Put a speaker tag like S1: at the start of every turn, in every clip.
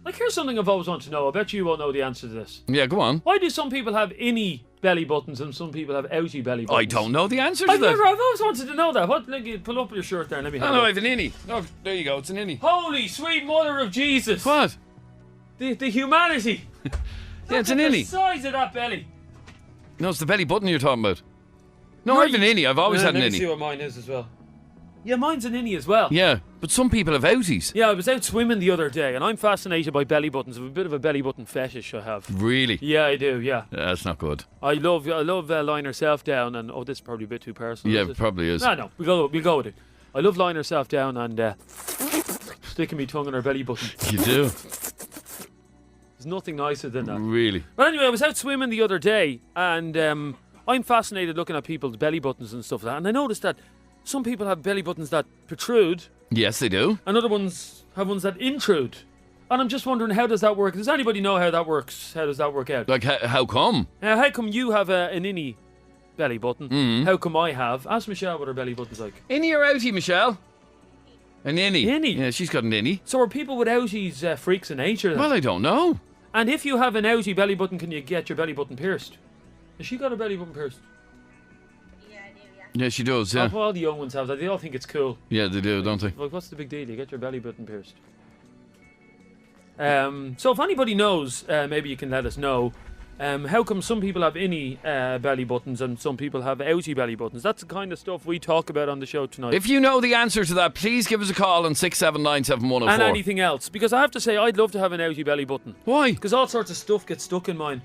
S1: Like, here's something I've always wanted to know. I bet you won't know the answer to this.
S2: Yeah, go on.
S1: Why do some people have innie belly buttons and some people have outy belly buttons?
S2: I don't know the answer to
S1: I've
S2: that.
S1: always wanted to know that. What? Look, you pull up your shirt there and let me have
S2: No,
S1: it.
S2: I have an innie. Oh, there you go. It's an innie.
S1: Holy sweet mother of Jesus.
S2: What?
S1: The humanity.
S2: Yeah, it's an
S1: Look at the
S2: innie.
S1: size of that belly.
S2: No, it's the belly button you're talking about. No, I have an innie. I've always had an
S1: Let me see
S2: innie.
S1: what mine is as well. Yeah, mine's an innie as well.
S2: Yeah, but some people have outies.
S1: Yeah, I was out swimming the other day and I'm fascinated by belly buttons. I have a bit of a belly button fetish, I have.
S2: Really?
S1: Yeah, I do, yeah.
S2: That's not good.
S1: I love lying herself down and... Oh, this is probably a bit too personal.
S2: Yeah,
S1: is
S2: it probably is.
S1: No, we'll go with it. I love lying herself down and sticking my tongue in her belly button.
S2: You do?
S1: There's nothing nicer than that.
S2: Really?
S1: But anyway, I was out swimming the other day and I'm fascinated looking at people's belly buttons and stuff like that. And I noticed that some people have belly buttons that protrude
S2: Yes, they do.
S1: and other ones have ones that intrude. And I'm just wondering, how does that work? Does anybody know how that works? How does that work out?
S2: Like, how come?
S1: How come you have an innie belly button?
S2: Mm-hmm.
S1: How come I have? Ask Michelle what her belly button's like.
S2: Innie or outie, Michelle? An innie.
S1: Innie?
S2: Yeah, she's got an innie.
S1: So are people with outies freaks of nature then?
S2: Well, I don't know.
S1: And if you have an outie belly button, can you get your belly button pierced? Has she got her belly button pierced?
S2: Yeah, she does, yeah.
S1: All the young ones have that. They all think it's cool.
S2: Yeah, they do, don't they?
S1: Like, what's the big deal? You get your belly button pierced. So if anybody knows, maybe you can let us know. How come some people have innie belly buttons and some people have outie belly buttons? That's the kind of stuff we talk about on the show tonight.
S2: If you know the answer to that, please give us a call on 6797104.
S1: And anything else. Because I have to say, I'd love to have an outie belly button.
S2: Why?
S1: Because all sorts of stuff gets stuck in mine.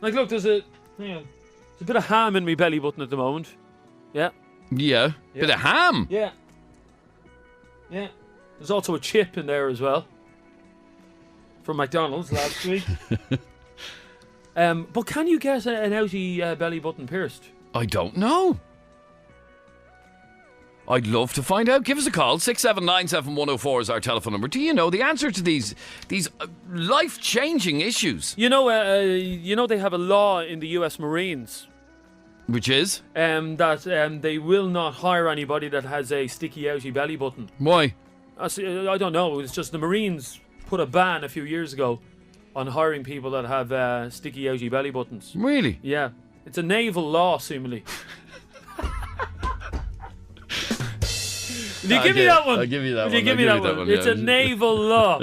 S1: Like, look, there's a bit of ham in my belly button at the moment. Yeah.
S2: Yeah. Bit of ham.
S1: Yeah. Yeah. There's also a chip in there as well. From McDonald's last week. But can you get an outie belly button pierced?
S2: I don't know. I'd love to find out. Give us a call. 6797104 is our telephone number. Do you know the answer to these life-changing issues?
S1: You know they have a law in the US Marines
S2: Which is?
S1: that they will not hire anybody that has a sticky outie belly button.
S2: Why?
S1: I don't know. It's just the Marines put a ban a few years ago on hiring people that have sticky outie belly buttons.
S2: Really?
S1: Yeah. It's a naval law, seemingly. Will you give me that one?
S2: I'll give you that
S1: Will
S2: one.
S1: you give me that one? It's
S2: yeah.
S1: a naval law.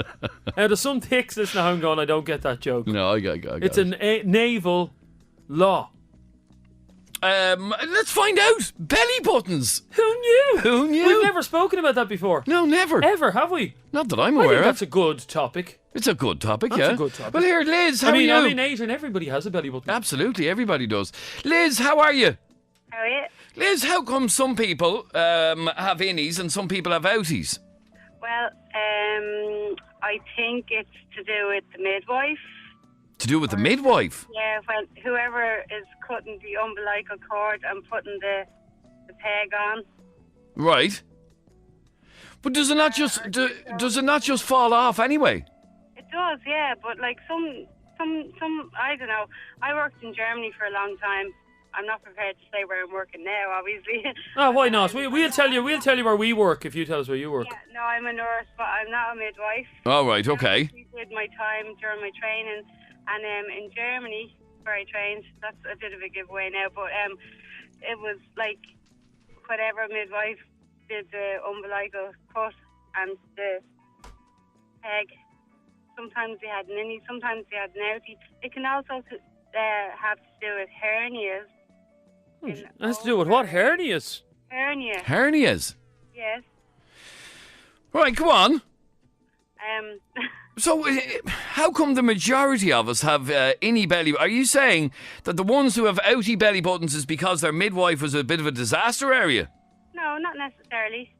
S1: Now, there's some ticks listening at home going, I don't get that joke.
S2: No, I got
S1: It's a naval law.
S2: Let's find out. Belly buttons.
S1: Who knew?
S2: Who knew?
S1: We've never spoken about that before.
S2: No, never.
S1: Ever, have we?
S2: Not that I'm
S1: I
S2: aware
S1: think
S2: of.
S1: that's a good topic.
S2: It's a good topic,
S1: That's
S2: yeah.
S1: a good topic.
S2: Well, here, Liz, how are you?
S1: I mean, Adrian, everybody has a belly button.
S2: Absolutely, everybody does. Liz, how are you?
S3: How are you?
S2: Liz, how come some people have innies and some people have outies?
S3: Well, I think it's to do with the midwife.
S2: To do with the midwife?
S3: Yeah, well, whoever is cutting the umbilical cord and putting the peg on.
S2: Right. But does it not just fall off anyway?
S3: It does, yeah, but like some I don't know. I worked in Germany for a long time. I'm not prepared to say where I'm working now, obviously.
S1: Oh, why not? We'll tell you where we work if you tell us where you work.
S3: Yeah, no, I'm a nurse, but I'm not a midwife.
S2: All right, okay.
S3: I did my time during my training, and in Germany, where I trained, that's a bit of a giveaway now, but it was like whatever midwife did the umbilical cut and the peg. Sometimes they had an innie, sometimes they had an outie. It can also have to do with hernias.
S1: It has to do with what? Hernias?
S3: Hernia.
S2: Hernias?
S3: Yes.
S2: Right, go on. So, how come the majority of us have innie belly? Are you saying that the ones who have outie belly buttons is because their midwife was a bit of a disaster area?
S3: No, not necessarily.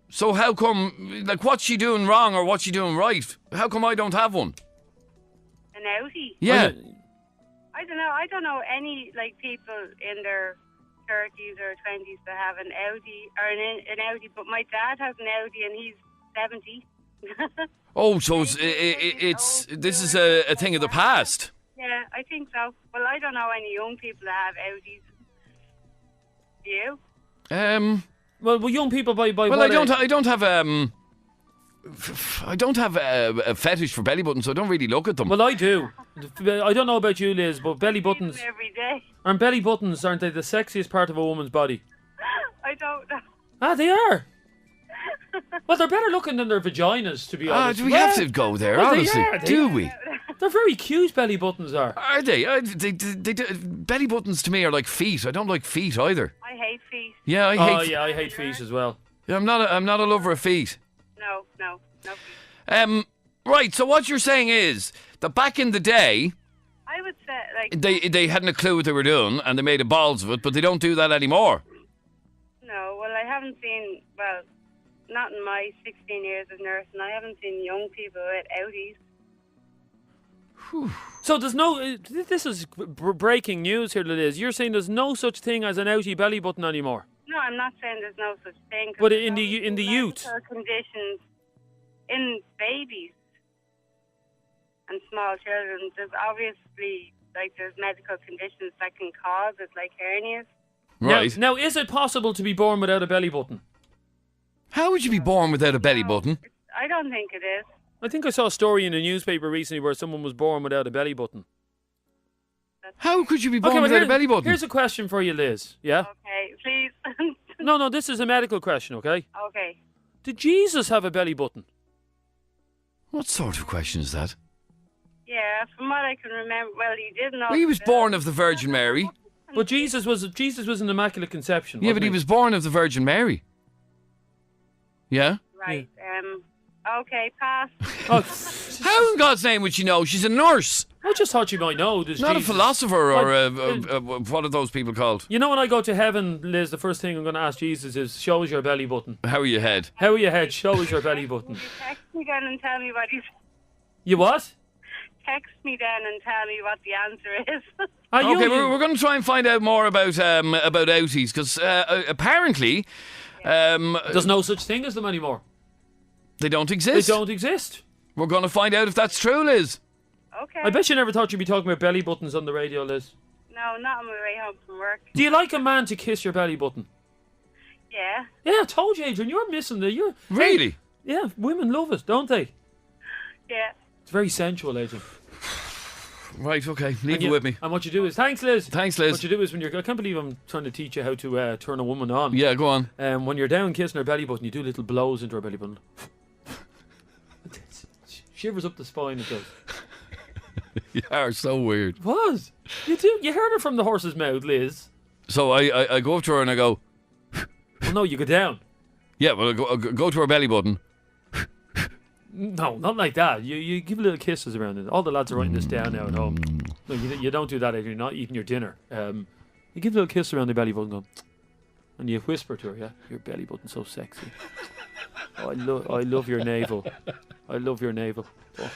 S2: So how come, like, what's she doing wrong or what's she doing right? How come I don't have one?
S3: An outie?
S2: Yeah.
S3: I don't know. I don't know any like people in their 30s or 20s that have an outie or an outie. But my dad has an outie and he's 70.
S2: Oh, so it's this is a thing of the past.
S3: Yeah, I think so. Well, I don't know any young people that have outies. Do you?
S1: Well, young people by
S2: Well,
S1: what
S2: I don't have I don't have a fetish for belly buttons, so I don't really look at them.
S1: Well, I do. I don't know about you, Liz, but belly buttons...
S3: Every day.
S1: Aren't belly buttons, aren't they the sexiest part of a woman's body?
S3: I don't know.
S1: Ah, they are. Well, they're better looking than their vaginas, to be honest.
S2: Do we have to go there,
S1: Well, they
S2: honestly?
S1: are,
S2: Do we?
S1: They're very cute, belly buttons are.
S2: Are they? Belly buttons to me are like feet. I don't like feet either.
S3: I hate feet.
S2: Yeah, I hate.
S1: I hate feet as well.
S2: I'm not a lover of feet.
S3: No feet.
S2: Right. So what you're saying is that back in the day,
S3: I would say, like...
S2: they hadn't a clue what they were doing and they made a balls of it, but they don't do that anymore.
S3: No, well, I haven't seen... Well, not in my 16 years of nursing. I haven't seen young people with outies.
S1: So there's no... This is breaking news here, Liz. You're saying there's no such thing as an outie belly button anymore?
S3: No, I'm not saying there's no such thing.
S1: But in the youth?
S3: Medical conditions in babies and small children, there's obviously, like, there's medical conditions that can cause it, like hernias.
S2: Right.
S1: Now, is it possible to be born without a belly button?
S2: How would you be born without a belly button?
S3: I don't think it is.
S1: I think I saw a story in a newspaper recently where someone was born without a belly button.
S2: How could you be born
S1: well,
S2: without a belly button?
S1: Here's a question for you, Liz. Yeah?
S3: Okay, please.
S1: No, this is a medical question, okay?
S3: Okay.
S1: Did Jesus have a belly button?
S2: What sort of question is that?
S3: Yeah, from what I can remember, well, he didn't know.
S2: Well, he was born of the Virgin Mary.
S1: But Jesus was an immaculate conception.
S2: Yeah, but he was born of the Virgin Mary. Yeah?
S3: Right. Okay, pass.
S1: Oh,
S2: How in God's name would she know? She's a nurse.
S1: I just thought you might know. There's
S2: Not
S1: Jesus.
S2: a philosopher or what are those people called?
S1: You know, when I go to heaven, Liz, the first thing I'm going to ask Jesus is, show us your belly button.
S2: How are you head?
S1: How are your head? Show us your belly button.
S3: You text me then and tell me what he's...
S1: You what?
S3: Text me then and tell me what the answer is.
S2: Okay, we're going to try and find out more about outies because apparently
S1: there's no such thing as them anymore.
S2: They don't exist.
S1: They don't exist.
S2: We're going to find out if that's true, Liz.
S3: Okay.
S1: I bet you never thought you'd be talking about belly buttons on the radio, Liz.
S3: No, not on my way home from work.
S1: Do you like a man to kiss your belly button?
S3: Yeah.
S1: Yeah, I told you, Adrian. You're missing the...
S2: Really?
S1: Yeah, women love it, don't they?
S3: Yeah.
S1: It's very sensual, Adrian.
S2: Right, okay. Leave it with me.
S1: And what you do is... Thanks, Liz.
S2: Thanks, Liz.
S1: What you do is when you're... I can't believe I'm trying to teach you how to turn a woman on.
S2: Yeah, go on.
S1: When you're down kissing her belly button, you do little blows into her belly button. Shivers up the spine, it does.
S2: You are so weird.
S1: What? You do? You heard it from the horse's mouth, Liz.
S2: So I go up to her and I go...
S1: Well, no, you go down.
S2: Yeah, well, I go to her belly button.
S1: No, not like that. You give little kisses around it. All the lads are writing this down now at home. No, you don't do that if you're not eating your dinner. You give a little kiss around the belly button, going, and you whisper to her, "Yeah, your belly button's so sexy. Oh, I love your navel. I love your navel." Oh.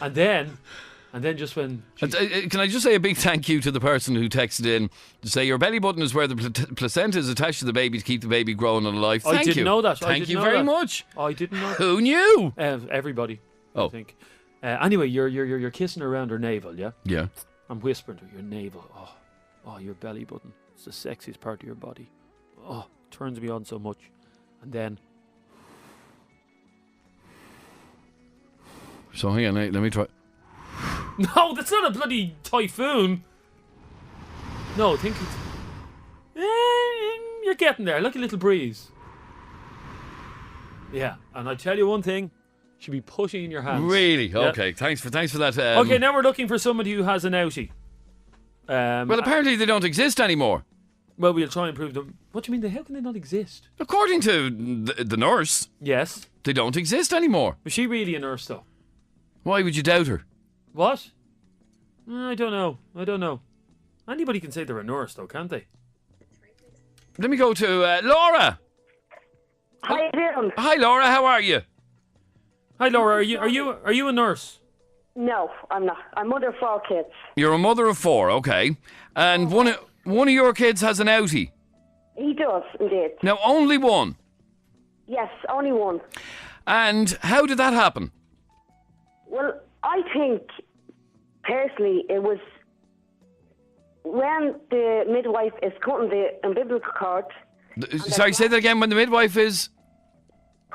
S1: And then just when...
S2: Can I just say a big thank you to the person who texted in to say your belly button is where the placenta is attached to the baby to keep the baby growing and alive. Thank you.
S1: I didn't know that.
S2: Thank you very much.
S1: I didn't know.
S2: Who knew?
S1: Everybody.
S2: Oh.
S1: I think. Anyway, you're kissing her around her navel, yeah?
S2: Yeah.
S1: I'm whispering to her, your navel. Oh, your belly button. It's the sexiest part of your body. Oh, turns me on so much. And then...
S2: So hang on, let me try.
S1: No, that's not a bloody typhoon. No, I think it's... you're getting there, like a little breeze. Yeah, and I tell you one thing, should be pushing in your hands.
S2: Really?
S1: Yeah.
S2: Okay, thanks for that.
S1: Okay, now we're looking for somebody who has an outie.
S2: Well, apparently they don't exist anymore.
S1: Well, we'll try and prove them. What do you mean? How can they not exist?
S2: According to the nurse,
S1: Yes.
S2: they don't exist anymore.
S1: Was she really a nurse, though?
S2: Why would you doubt her?
S1: What? I don't know. Anybody can say they're a nurse, though, can't they?
S2: Let me go to Laura.
S4: Hi, Adrian.
S2: Hi, Laura. How are you?
S1: Hi, Laura. Are you a nurse?
S4: No, I'm not. I'm mother of 4 kids.
S2: You're a mother of 4, okay. And one of your kids has an outie.
S4: He does, indeed.
S2: Now, only one.
S4: Yes, only one.
S2: And how did that happen?
S4: Well, I think, personally, it was when the midwife is cutting the umbilical cord.
S2: Sorry, say that again. When the midwife is...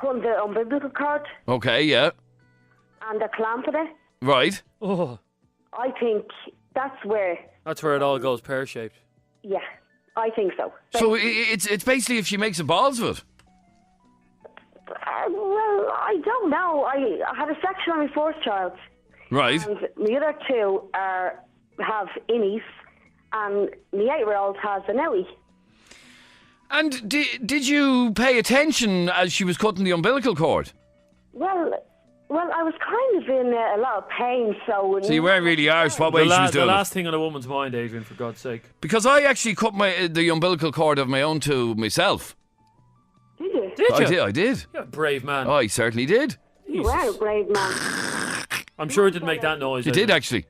S4: cutting the umbilical cord
S2: Okay, yeah.
S4: and the clamping it.
S2: Right.
S1: Oh,
S4: I think that's where,
S1: that's where it all goes pear-shaped.
S4: yeah, I think so.
S2: So it's basically if she makes a balls of it.
S4: Well, I don't know. I had a section on my first child,
S2: Right.
S4: and the other two have innies, and the 8-year-old has an owie.
S2: And did you pay attention as she was cutting the umbilical cord?
S4: Well, I was kind of in a lot of pain, so...
S2: So you weren't really arsed what way she was
S1: The
S2: doing it.
S1: last thing on a woman's mind, Adrian, for God's sake.
S2: Because I actually cut the umbilical cord of my own two myself.
S4: Did you?
S1: Did you?
S2: I did.
S1: You're a brave man.
S2: I certainly did.
S4: You were a brave man.
S1: I'm sure it didn't make that noise.
S2: You did actually.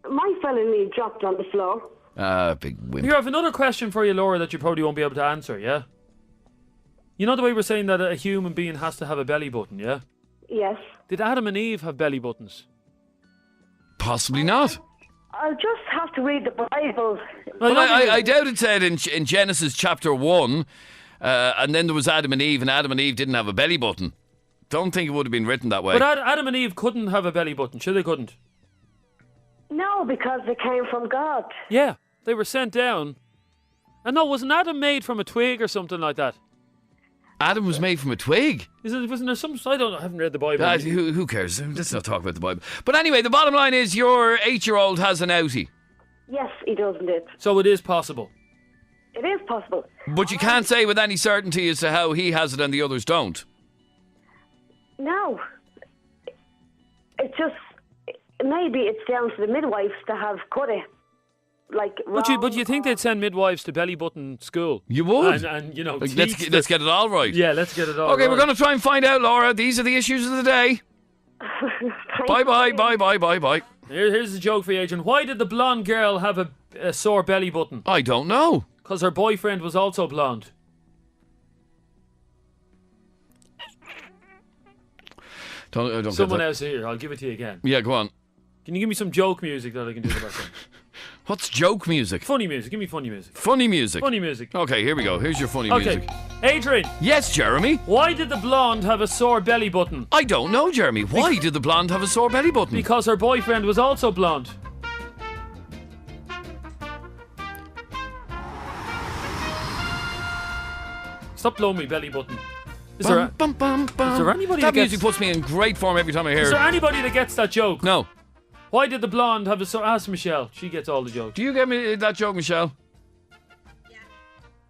S4: My fella nearly dropped on the floor.
S2: Big wimp.
S1: Here, I have another question for you, Laura, that you probably won't be able to answer, yeah? You know the way we're saying that a human being has to have a belly button, yeah?
S4: Yes.
S1: Did Adam and Eve have belly buttons?
S2: Possibly not.
S4: I'll just have to read the Bible.
S2: Well, I doubt it said in Genesis chapter 1, and then there was Adam and Eve didn't have a belly button. Don't think it would have been written that way.
S1: But Adam and Eve couldn't have a belly button. Sure they couldn't.
S4: No, because they came from God.
S1: Yeah, they were sent down. And no, wasn't Adam made from a twig or something like that?
S2: Adam was made from a twig.
S1: Wasn't there some... I don't know, I haven't read the Bible.
S2: Who cares? Let's not talk about the Bible. But anyway, the bottom line is your 8-year-old has an outie.
S4: Yes, he does indeed.
S1: So it is possible.
S4: It is possible.
S2: But you can't say with any certainty as to how he has it and the others don't.
S4: No. It just... Maybe it's down to the midwives to have cut it. Like,
S1: But you think they'd send midwives to belly button school?
S2: You would.
S1: And you know,
S2: Like,
S1: teach
S2: let's get it all right.
S1: Yeah, let's get it all
S2: Okay,
S1: right.
S2: we're going to try and find out, Laura. These are the issues of the day. Bye.
S1: Here's the joke for you, Adrian. Why did the blonde girl have a sore belly button?
S2: I don't know.
S1: Because her boyfriend was also blonde.
S2: Don't get
S1: Someone
S2: that.
S1: else here. I'll give it to you again.
S2: Yeah, go on.
S1: Can you give me some joke music that I can do the background?
S2: What's joke music?
S1: Funny music. Give me funny music.
S2: Funny music.
S1: Funny music.
S2: Okay, here we go. Here's your funny
S1: Okay.
S2: music.
S1: Adrian,
S2: Yes, Jeremy.
S1: why did the blonde have a sore belly button?
S2: I don't know, Jeremy. Why did the blonde have a sore belly button?
S1: Because her boyfriend was also blonde. Stop blowing me belly button. Is there anybody
S2: that
S1: that
S2: music
S1: gets-
S2: puts me in great form every time I hear
S1: Is there
S2: it.
S1: anybody that gets that joke?
S2: No.
S1: Why did the blonde have a sore... Ask Michelle. She gets all the jokes.
S2: Do you get me that joke, Michelle?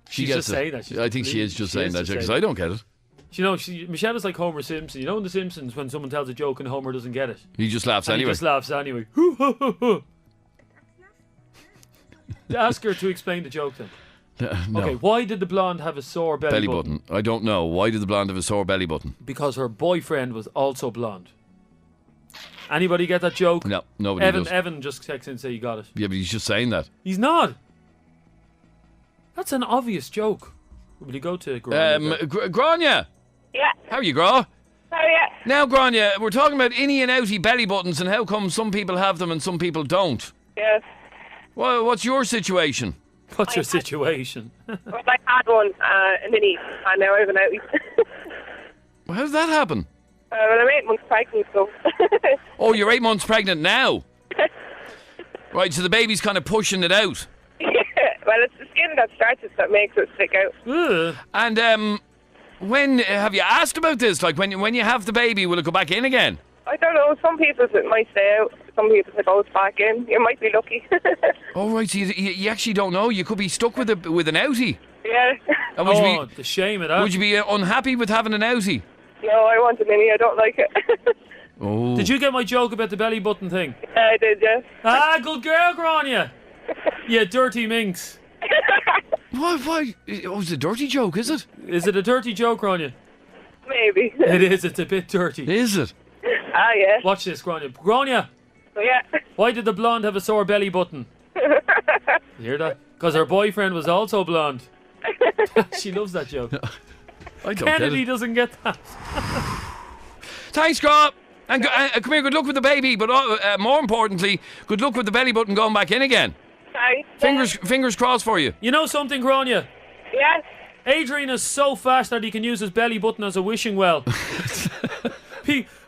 S2: She
S1: She's
S2: gets
S1: just
S2: it.
S1: saying that. She's
S2: I think she is just
S1: she
S2: saying
S1: is
S2: that
S1: just
S2: joke because
S1: saying
S2: I don't get it.
S1: You know, Michelle is like Homer Simpson. You know in The Simpsons when someone tells a joke and Homer doesn't get it?
S2: He just laughs
S1: And
S2: anyway.
S1: he just laughs anyway. Ask her to explain the joke then.
S2: No.
S1: Okay, why did the blonde have a sore belly,
S2: Belly button. I don't know. Why did the blonde have a sore belly button?
S1: Because her boyfriend was also blonde. Anybody get that joke?
S2: No, nobody
S1: Evan,
S2: does.
S1: Evan just texted and say you got it.
S2: Yeah, but he's just saying that.
S1: He's not. That's an obvious joke. Will you go to Grania?
S2: Grania.
S3: Yeah.
S2: How are you, Gra?
S3: Oh, yeah.
S2: Now, Grania, we're talking about innie and outie belly buttons and how come some people have them and some people don't.
S3: Yes.
S2: Well, what's your situation?
S1: What's your situation?
S3: Well, I had one, and then and now I have an outie.
S2: Well, how did that happen?
S3: Well, I'm 8 months pregnant, so...
S2: Oh, you're 8 months pregnant now. Right, so the baby's kind of pushing it out.
S3: Well, it's the skin that stretches that makes it stick out.
S1: Ugh.
S2: And when have you asked about this? Like when you have the baby, will it go back in again?
S3: I don't know, some people it might stay out, some people it goes back in. You might be lucky.
S2: Oh right, so you actually don't know. You could be stuck with an outie.
S3: Yeah.
S2: And would,
S1: Oh,
S2: you
S1: the shame of that.
S2: would you be unhappy with having an outie?
S3: No, I want a mini, I don't like it.
S2: Oh.
S1: Did you get my joke about the belly button thing?
S3: Yeah, I did, yes.
S1: Ah, good girl, Grania. You dirty minx.
S2: Why? Oh, it's a dirty joke, is it?
S1: Is it a dirty joke, Grania?
S3: Maybe.
S1: It is. It's a bit dirty.
S2: Is it?
S3: Ah, yeah.
S1: Watch this, Grania. Grania,
S3: So, yeah.
S1: why did the blonde have a sore belly button? You hear that? Because her boyfriend was also blonde. She loves that joke.
S2: I don't
S1: Kennedy
S2: get it.
S1: doesn't get that.
S2: Thanks, Scott. And come here, good luck with the baby, but more importantly, good luck with the belly button going back in again.
S3: Thanks.
S2: Fingers crossed for you.
S1: You know something, Grania?
S3: Yes.
S1: Adrian is so fat that he can use his belly button as a wishing well.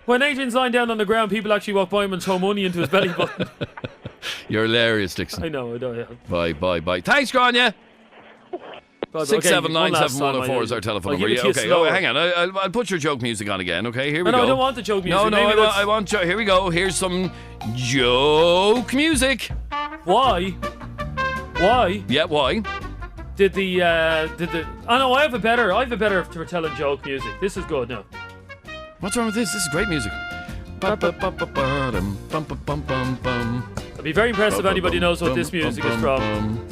S1: When Adrian's lying down on the ground, people actually walk by him and throw money into his belly button.
S2: You're hilarious, Dixon.
S1: I know, yeah.
S2: Bye. Thanks, Grania. 6797104 is our telephone number. Yeah, okay. Oh, hang on. I'll put your joke music on again. Okay, here we go.
S1: No, I don't want the joke music.
S2: No, I want. Here we go. Here's some joke music.
S1: Why?
S2: Yeah, why?
S1: Did the? Oh no, I have a better for telling joke music. This is good now.
S2: What's wrong with this? This is great music.
S1: I'd be very impressed if anybody knows what this music is from.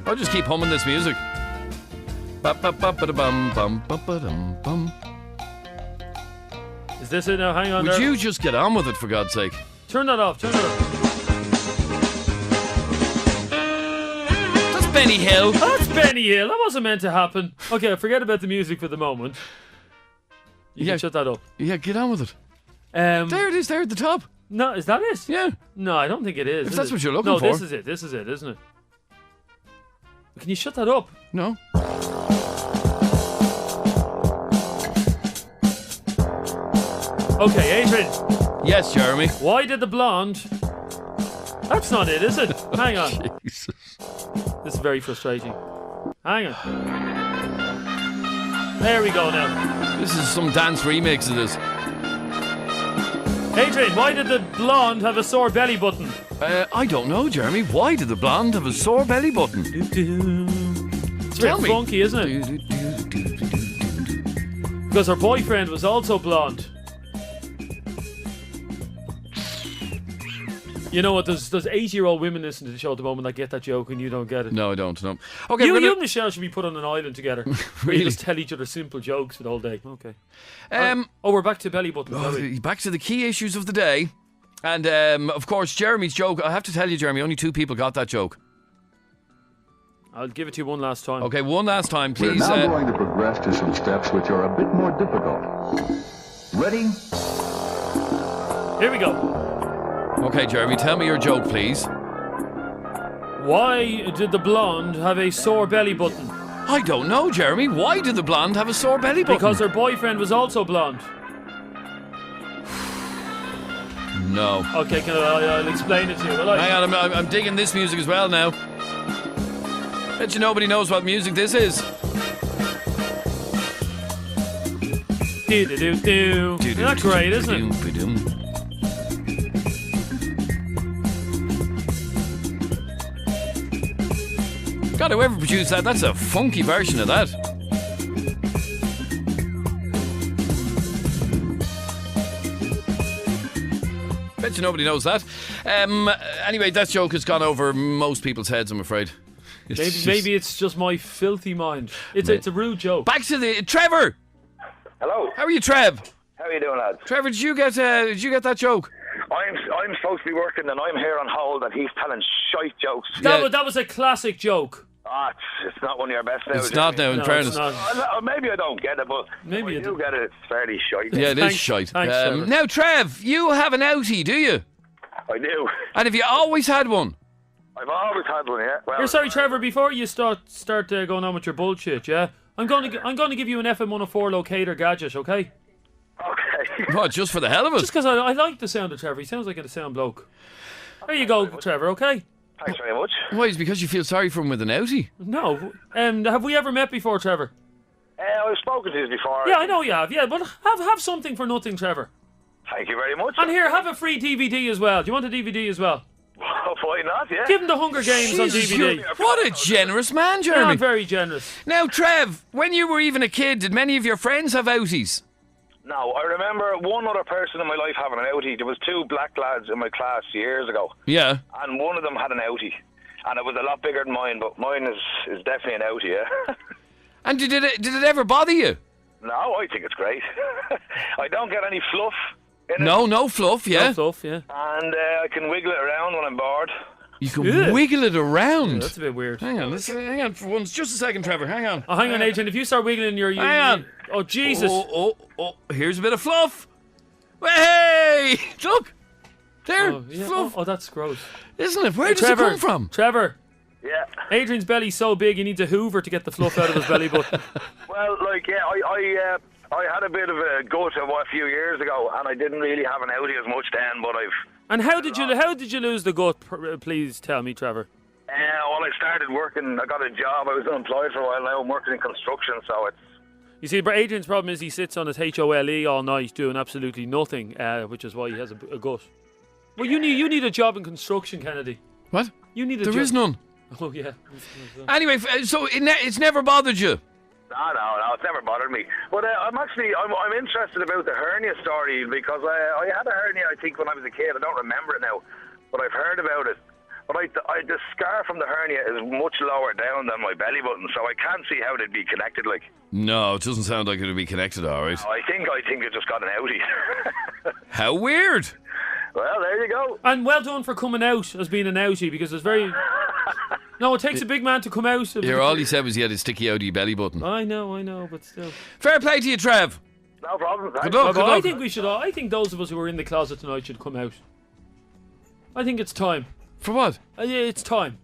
S2: I'll just keep humming this music.
S1: Is this it now? Hang on.
S2: Would you just get on with it, for God's sake?
S1: Turn that off.
S2: That's Benny Hill.
S1: That's Benny Hill. That wasn't meant to happen. Okay, forget about the music for the moment. You can shut that up.
S2: Yeah, get on with it. There it is, there at the top.
S1: No, is that it?
S2: Yeah.
S1: No, I don't think it is.
S2: If that's what you're looking for.
S1: No, this is it, isn't it? Can you shut that up?
S2: No.
S1: Okay, Adrian.
S2: Yes, Jeremy.
S1: Why did the blonde... That's not it, is it? Hang on.
S2: Jesus.
S1: This is very frustrating. Hang on. There we go now.
S2: This is some dance remix of this.
S1: Adrian, why did the blonde have a sore belly button?
S2: I don't know, Jeremy. Why did the blonde have a sore belly button?
S1: It's very funky, isn't it? Because her boyfriend was also blonde. You know what? There's 80-year-old women listening to the show at the moment that get that joke and you don't get it.
S2: No, I don't. No. Okay,
S1: you and Michelle should be put on an island together.
S2: Really?
S1: Where you just tell each other simple jokes for the whole day. Okay. We're back to belly buttons.
S2: Back to the key issues of the day. And, of course, Jeremy's joke. I have to tell you, Jeremy, only 2 people got that joke.
S1: I'll give it to you one last time.
S2: Okay, one last time, please.
S5: We're now going to progress to some steps which are a bit more difficult. Ready?
S1: Here we go.
S2: Okay, Jeremy, tell me your joke, please.
S1: Why did the blonde have a sore belly button?
S2: I don't know, Jeremy. Why did the blonde have a sore belly button?
S1: Because her boyfriend was also blonde.
S2: No.
S1: Okay, I'll explain it to you.
S2: Hang on, I'm digging this music as well now. Bet you nobody knows what music this is.
S1: Do-do-do-do. That's great, isn't it?
S2: God, whoever produced that, that's a funky version of that. Bet you nobody knows that. Anyway, that joke has gone over most people's heads, I'm afraid.
S1: Maybe it's just my filthy mind. It's a rude joke.
S2: Back to the Trevor.
S6: Hello.
S2: How are you, Trev?
S6: How are you doing, lads?
S2: Trevor, did you get that joke?
S6: I'm supposed to be working and I'm here on hold and he's telling shite jokes.
S1: That was a classic joke.
S6: It's not one of your best now.
S2: It's not now, in fairness.
S6: Maybe I don't get it, but maybe you do get it. It's fairly shite.
S2: Yeah, it is shite.
S1: Thanks,
S2: now, Trev, you have an outie, do you?
S6: I do.
S2: And have you always had one?
S6: I've always had one, yeah. Well,
S1: You're sorry, Trevor. Before you start going on with your bullshit, yeah, I'm going to give you an FM104 locator gadget, okay?
S6: Okay.
S2: What, just for the hell of it?
S1: Just because I like the sound of Trevor. He sounds like a sound bloke. There you go, Trevor. Okay.
S6: Thanks very much.
S2: Why? Is it because you feel sorry for him with an outie?
S1: No. Have we ever met before, Trevor?
S6: I've spoken to you before.
S1: Yeah, I know you have. Yeah, but have something for nothing, Trevor.
S6: Thank you very much.
S1: And here, have a free DVD as well. Do you want a DVD as well?
S6: Why not, yeah?
S1: Give him the Hunger Games on DVD.
S2: What a generous man, Jeremy.
S1: Yeah, I'm very generous.
S2: Now, Trev, when you were even a kid, did many of your friends have outies?
S6: No, I remember one other person in my life having an outie. There was 2 black lads in my class years ago.
S2: Yeah.
S6: And one of them had an outie. And it was a lot bigger than mine, but mine is definitely an outie, yeah.
S2: And did it ever bother you?
S6: No, I think it's great. I don't get any fluff in it.
S2: No fluff, yeah.
S1: No fluff, yeah.
S6: And I can wiggle it around when I'm bored.
S2: You can wiggle it around.
S1: Yeah, that's a bit weird.
S2: Hang on for once. Just a second, Trevor. Hang on.
S1: Oh, hang on, Adrian. If you start wiggling
S2: hang on.
S1: Oh, Jesus.
S2: Oh, here's a bit of fluff. Hey! Look! There,
S1: Oh, yeah.
S2: fluff.
S1: Oh, that's gross.
S2: Isn't it? Where does it come from?
S1: Trevor,
S6: Yeah.
S1: Adrian's belly's so big, he needs a Hoover to get the fluff out of his belly button.
S6: Well, like, yeah, I had a bit of a gut a few years ago, and I didn't really have an outie as much then, but I've...
S1: And how did you lose the gut? Please tell me, Trevor.
S6: Well, I started working, I got a job, I was unemployed for a while now, I'm working in construction, so it's...
S1: You see, but Adrian's problem is he sits on his HOLE all night doing absolutely nothing, which is why he has a gut. Well, you need a job in construction, Kennedy.
S2: What?
S1: You need a job.
S2: There is none.
S1: Oh, yeah.
S2: Anyway, so it's never bothered you?
S6: No, it's never bothered me. But I'm interested about the hernia story because I had a hernia, I think, when I was a kid. I don't remember it now, but I've heard about it. But the scar from the hernia is much lower down than my belly button, so I can't see how they'd be connected. Like,
S2: no, it doesn't sound like it would be connected. All right.
S6: No, I think it just got an outie.
S2: How weird.
S6: Well, there you go.
S1: And well done for coming out as being an outie, because it's very... No, it takes a big man to come out.
S2: Here, all he said was he had a sticky outie belly button.
S1: I know, but still.
S2: Fair play to you, Trev.
S6: No problem.
S2: Good luck, good luck.
S1: I think those of us who are in the closet tonight should come out. I think it's time.
S2: For what?
S1: Yeah, it's time.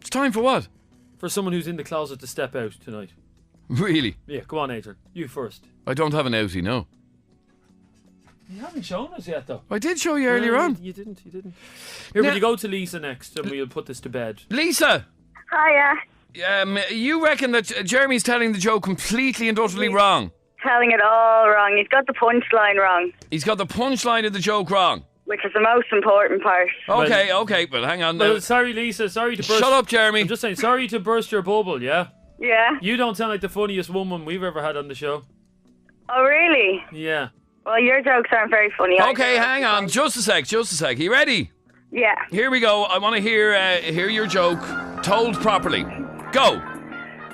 S2: It's time for what?
S1: For someone who's in the closet to step out tonight.
S2: Really?
S1: Yeah, go on, Adrian. You first.
S2: I don't have an outie, no.
S1: You haven't shown us yet, though.
S2: I did show you earlier on.
S1: You didn't. Here, will you go to Lisa next, and we'll put this to bed.
S2: Lisa!
S3: Hiya.
S2: You reckon that Jeremy's telling the joke completely and utterly wrong?
S3: Telling it all wrong. He's got the punchline wrong,
S2: He's got the punchline of the joke wrong.
S3: which is the most important part.
S2: Okay, well, hang on.
S1: Well, sorry, Lisa. Sorry to burst.
S2: Shut up, Jeremy.
S1: I'm just saying, sorry to burst your bubble, yeah?
S3: Yeah.
S1: You don't sound like the funniest woman we've ever had on the show.
S3: Oh, really?
S1: Yeah.
S3: Well, your jokes aren't very funny.
S2: Okay, hang on. Just a sec. Are you ready?
S3: Yeah.
S2: Here we go. I want to hear your joke told properly. Go.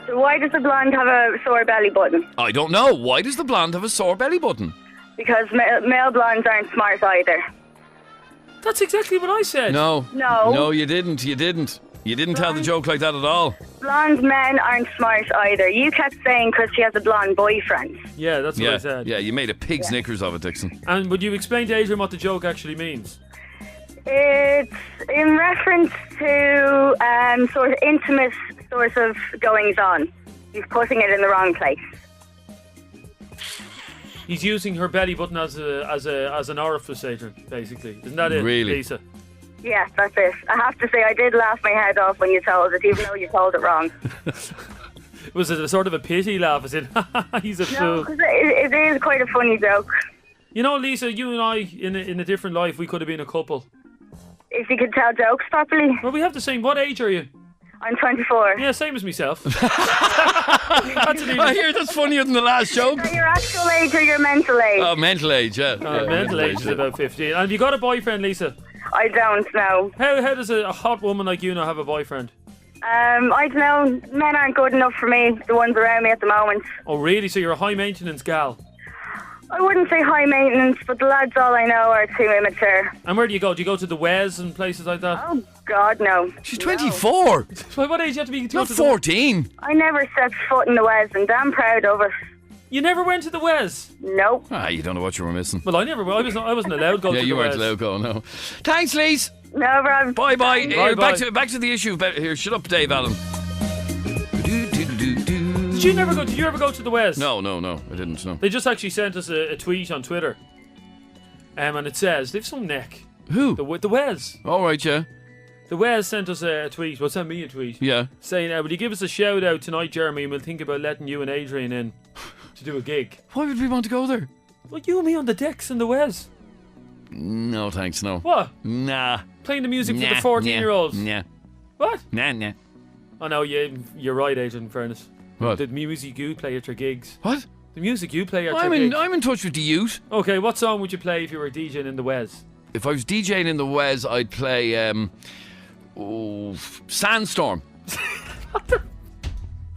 S3: So why does the blonde have a sore belly button?
S2: I don't know. Why does the blonde have a sore belly button?
S3: Because male blondes aren't smart either.
S1: That's exactly what I said.
S3: No.
S2: No, you didn't. You didn't tell the joke like that at all.
S3: Blonde men aren't smart either. You kept saying because she has a blonde boyfriend.
S1: Yeah, that's what I said.
S2: Yeah, you made a pig's knickers of it, Dixon.
S1: And would you explain to Adrian what the joke actually means?
S3: It's in reference to sort of intimate sort of goings on. He's putting it in the wrong place.
S1: He's using her belly button as an orifice, Adrian, basically. Isn't that it,
S2: Really?
S1: Lisa?
S3: Yes, that's it. I have to say, I did laugh my head off when you told it, even though you told it wrong.
S1: Was it a sort of a pity laugh? As in, he's a
S3: No,
S1: fool.
S3: because it is quite a funny joke.
S1: You know, Lisa, you and I, in a different life, we could have been a couple.
S3: If you could tell jokes properly.
S1: Well, we have the same. What age are you?
S3: I'm 24.
S1: Yeah, same as myself.
S2: I hear that's funnier than the last joke.
S3: Is that your actual age or your mental age?
S2: Oh, mental age, yeah.
S1: Mental age is about 15. And have you got a boyfriend, Lisa?
S3: I don't know.
S1: How does a hot woman like you not have a boyfriend?
S3: I don't know. Men aren't good enough for me, the ones around me at the moment.
S1: Oh, really? So you're a high maintenance gal?
S3: I wouldn't say high maintenance, but the lads all I know are too immature.
S1: And where do you go? Do you go to the Wes and places like that?
S3: Oh, God, no.
S2: She's 24.
S1: Well, what age do you have to be?
S2: Not 14.
S3: I never set foot in the Wes, and damn proud of it.
S1: You never went to the Wes?
S3: Nope.
S2: You don't know what you were missing.
S1: Well, I wasn't allowed to go to the Wes.
S2: Yeah, you weren't allowed to go, no. Thanks, Lise.
S3: No problem.
S2: Bye.
S1: Bye.
S2: Back to the issue. Here, shut up, Dave Allen.
S1: Did you ever go to the Wes?
S2: No, I didn't, no.
S1: They just actually sent us a tweet on Twitter. And it says, they've some neck.
S2: Who?
S1: The Wes.
S2: All right, yeah.
S1: The Wes sent us a tweet. Well, sent me a tweet.
S2: Yeah.
S1: Saying, will you give us a shout out tonight, Jeremy, and we'll think about letting you and Adrian in to do a gig.
S2: Why would we want to go there?
S1: Well, you and me on the decks in the Wes.
S2: No, thanks, no.
S1: What?
S2: Nah.
S1: Playing the music for the 14-year-olds.
S2: Nah.
S1: What?
S2: Nah.
S1: Oh, no, you're right, Adrian, in fairness.
S2: What?
S1: The music you play at your gigs.
S2: What?
S1: The music you play at your gigs.
S2: I'm in touch with the youth.
S1: Okay, what song would you play if you were DJing in the Wes?
S2: If I was DJing in the Wes, I'd play Sandstorm.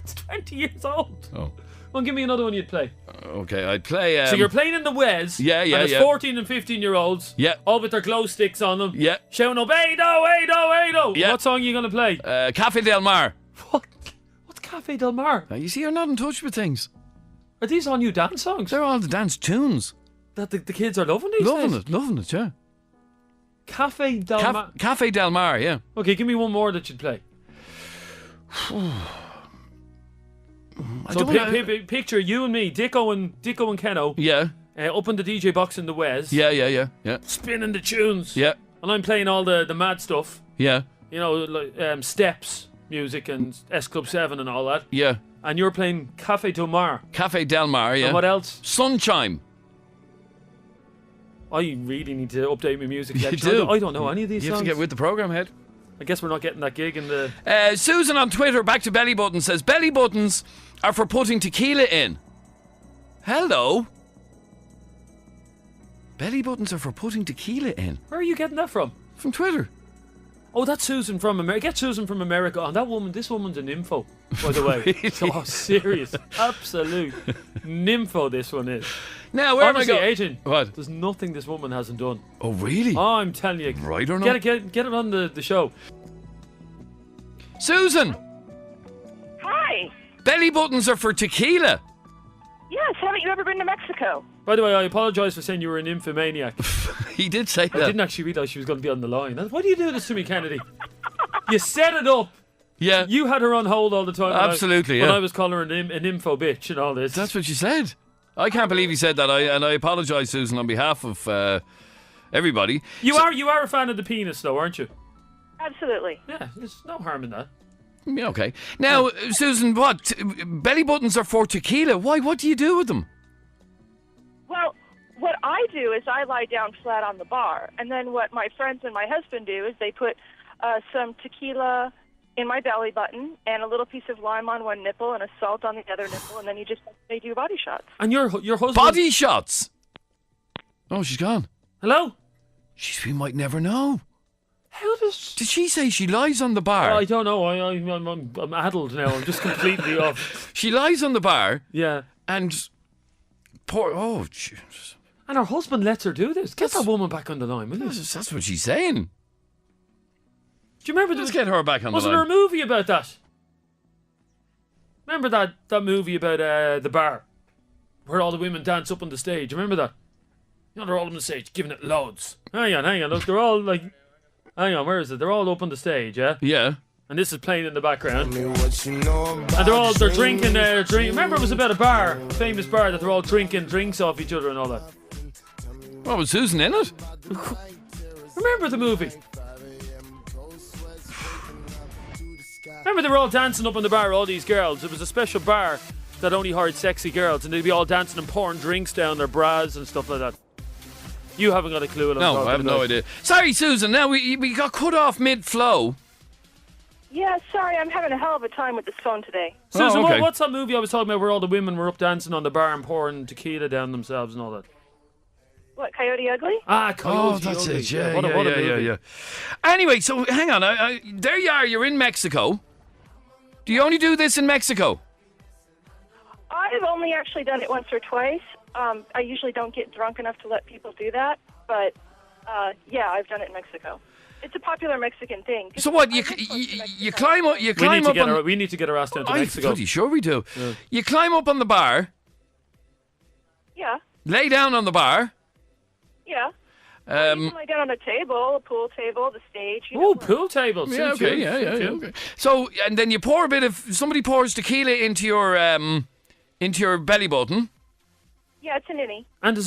S1: It's 20 years old.
S2: Oh.
S1: Well, give me another one you'd play.
S2: Okay, I'd play...
S1: so you're playing in the Wes.
S2: Yeah.
S1: And it's 14 and 15-year-olds.
S2: Yeah.
S1: All with their glow sticks on them.
S2: Yeah.
S1: Shouting up, Ado.
S2: Yeah.
S1: What song are you going to play?
S2: Cafe Del Mar.
S1: What? What's Cafe Del Mar?
S2: You see, you're not in touch with things.
S1: Are these all new dance songs?
S2: They're all the dance tunes.
S1: That the kids are loving these days?
S2: Loving it, yeah.
S1: Cafe Del Mar.
S2: Cafe Del Mar, yeah.
S1: Okay, give me one more that you'd play. So picture you and me, Dicko and Keno,
S2: Yeah.
S1: up in the DJ box in the Wes.
S2: Yeah.
S1: Spinning the tunes.
S2: Yeah.
S1: And I'm playing all the mad stuff.
S2: Yeah.
S1: You know, like Steps music and S Club 7 and all that.
S2: Yeah.
S1: And you're playing Cafe Del Mar.
S2: Cafe Del Mar, yeah.
S1: And what else?
S2: Sunshine.
S1: I really need to update my music
S2: You
S1: collection.
S2: do.
S1: I don't know any of these
S2: You have
S1: songs.
S2: to get with the program, Head.
S1: I guess we're not getting that gig in the...
S2: Susan on Twitter, back to belly button, says belly buttons are for putting tequila in. Hello. Belly buttons are for putting tequila in.
S1: Where are you getting that from?
S2: From Twitter.
S1: Oh, that's Susan from America. Get Susan from America. Oh, this woman's an info, by the way.
S2: Really?
S1: Oh, serious. Absolute nympho this one is.
S2: Now, where
S1: Honestly,
S2: am I going?
S1: Adrian,
S2: What?
S1: there's nothing this woman hasn't done.
S2: Oh, really?
S1: Oh, I'm telling you.
S2: Right or not?
S1: Get it on the show.
S2: Susan,
S7: Hi.
S2: belly buttons are for tequila.
S7: Yes, haven't you ever been to Mexico?
S1: By the way, I apologise for saying you were an infomaniac.
S2: He did say
S1: I
S2: that.
S1: didn't actually realise she was going to be on the line. Why do you do this to me, Kennedy? You set it up.
S2: Yeah.
S1: You had her on hold all the time.
S2: Absolutely,
S1: when
S2: yeah.
S1: I was calling her an info bitch and all this.
S2: That's what you said. I can't believe you said that. I apologise, Susan, on behalf of everybody.
S1: You are a fan of the penis, though, aren't you?
S7: Absolutely.
S1: Yeah, there's no harm in that.
S2: Yeah, okay. Now, Susan, what? Belly buttons are for tequila. Why? What do you do with them?
S7: Well, what I do is I lie down flat on the bar, and then what my friends and my husband do is they put some tequila in my belly button and a little piece of lime on one nipple and a salt on the other nipple, and then they do body shots.
S1: And your husband...
S2: Body shots. Oh, she's gone.
S1: Hello?
S2: We might never know.
S1: How does...
S2: Did she say she lies on the bar?
S1: I don't know. I'm addled now. I'm just completely off.
S2: She lies on the bar
S1: Yeah.
S2: and poor. Oh, Jesus.
S1: And her husband lets her do this. Get that woman back on the line, will you?
S2: That's what she's saying.
S1: Do you remember...
S2: Let's get her back on the
S1: Wasn't there
S2: line.
S1: a movie about that? Remember that movie about the bar? Where all the women dance up on the stage. Remember that? You know, they're all on the stage, giving it loads. Hang on. Look, they're all like... Hang on, where is it? They're all up on the stage, yeah?
S2: Yeah.
S1: And this is playing in the background. And they're drinking Remember it was about a bar, famous bar, that they're all drinking drinks off each other and all that.
S2: What, was Susan in it?
S1: Remember the movie? Remember they were all dancing up on the bar, all these girls. It was a special bar that only hired sexy girls, and they'd be all dancing and pouring drinks down their bras and stuff like that. You haven't got a clue what I'm talking
S2: No, I have no
S1: about.
S2: idea. Sorry, Susan. Now we got cut off mid-flow.
S7: Yeah, sorry, I'm having a hell of a time with this phone today.
S1: Susan,
S2: okay.
S1: what's that movie I was talking about where all the women were up dancing on the bar and pouring tequila down themselves and all that?
S7: What, Coyote Ugly?
S1: Ah, Coyote
S2: Oh, that's
S1: Ugly.
S2: it. Yeah,
S1: What a movie.
S2: yeah. Anyway, so hang on. There you are. You're in Mexico. Do you only do this in Mexico?
S7: I've only actually done it once or twice. I usually don't get drunk enough to let people do that, but yeah, I've done it in Mexico. It's a popular Mexican thing.
S2: So what? You
S7: I live close to Mexico.
S2: climb up. You climb up on.
S1: We need to get our ass down to
S2: I'm
S1: Mexico.
S2: pretty sure we do.
S1: Yeah.
S2: You climb up on the bar,
S7: Yeah,
S2: lay down on the bar.
S7: yeah. You can lie down on a table, a pool table, the stage. You know,
S1: Oh, pool table.
S2: Yeah,
S1: Suits
S2: okay,
S1: you.
S2: yeah,
S1: Suits you.
S2: okay. So, and then you pour a bit of. Somebody pours tequila into your belly button.
S7: yeah, it's an innie.
S1: And does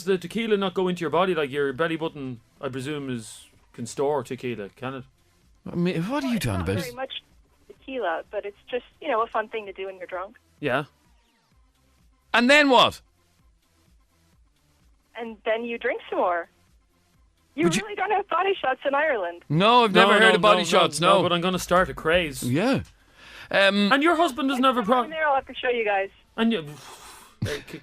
S1: the tequila not go into your body? Like your belly button, I presume, can store tequila, can it?
S2: I mean, what are you talking
S7: Not
S2: about?
S7: very much tequila, but it's just, a fun thing to do when you're drunk.
S1: Yeah.
S2: And then what?
S7: And then you drink some more. You
S2: Would you-
S7: really don't have body shots in Ireland.
S2: No, I've never heard of body shots. No,
S1: but I'm going to start a craze.
S2: Yeah.
S1: And your husband doesn't have a
S7: Come
S1: problem.
S7: there, I'll have to show you guys.
S1: And you,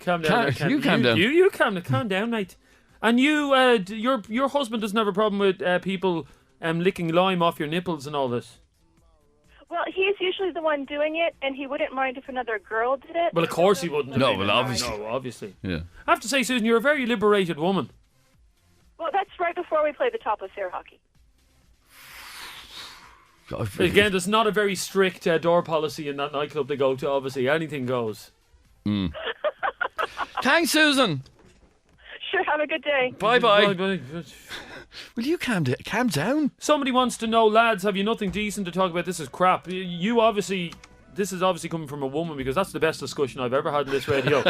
S1: calm down. there, Ken.
S2: You calm down.
S1: You calm down, mate. And your husband doesn't have a problem with people licking lime off your nipples and all this.
S7: Well, he's usually the one doing it, and he wouldn't mind if another girl did it.
S1: Well, of course he wouldn't.
S2: No, well, obviously.
S1: No, obviously.
S2: Yeah.
S1: I have to say, Susan, you're a very liberated woman.
S7: Well, that's right before we play the topless air hockey.
S1: Again, there's not a very strict door policy in that nightclub they go to. Obviously, anything goes.
S2: Thanks, Susan.
S7: Sure, have a good day.
S2: Bye bye.
S1: Bye.
S2: Will you calm down?
S1: Somebody wants to know, lads, have you nothing decent to talk about? This is crap. You obviously... This is obviously coming from a woman because that's the best discussion I've ever had in this radio.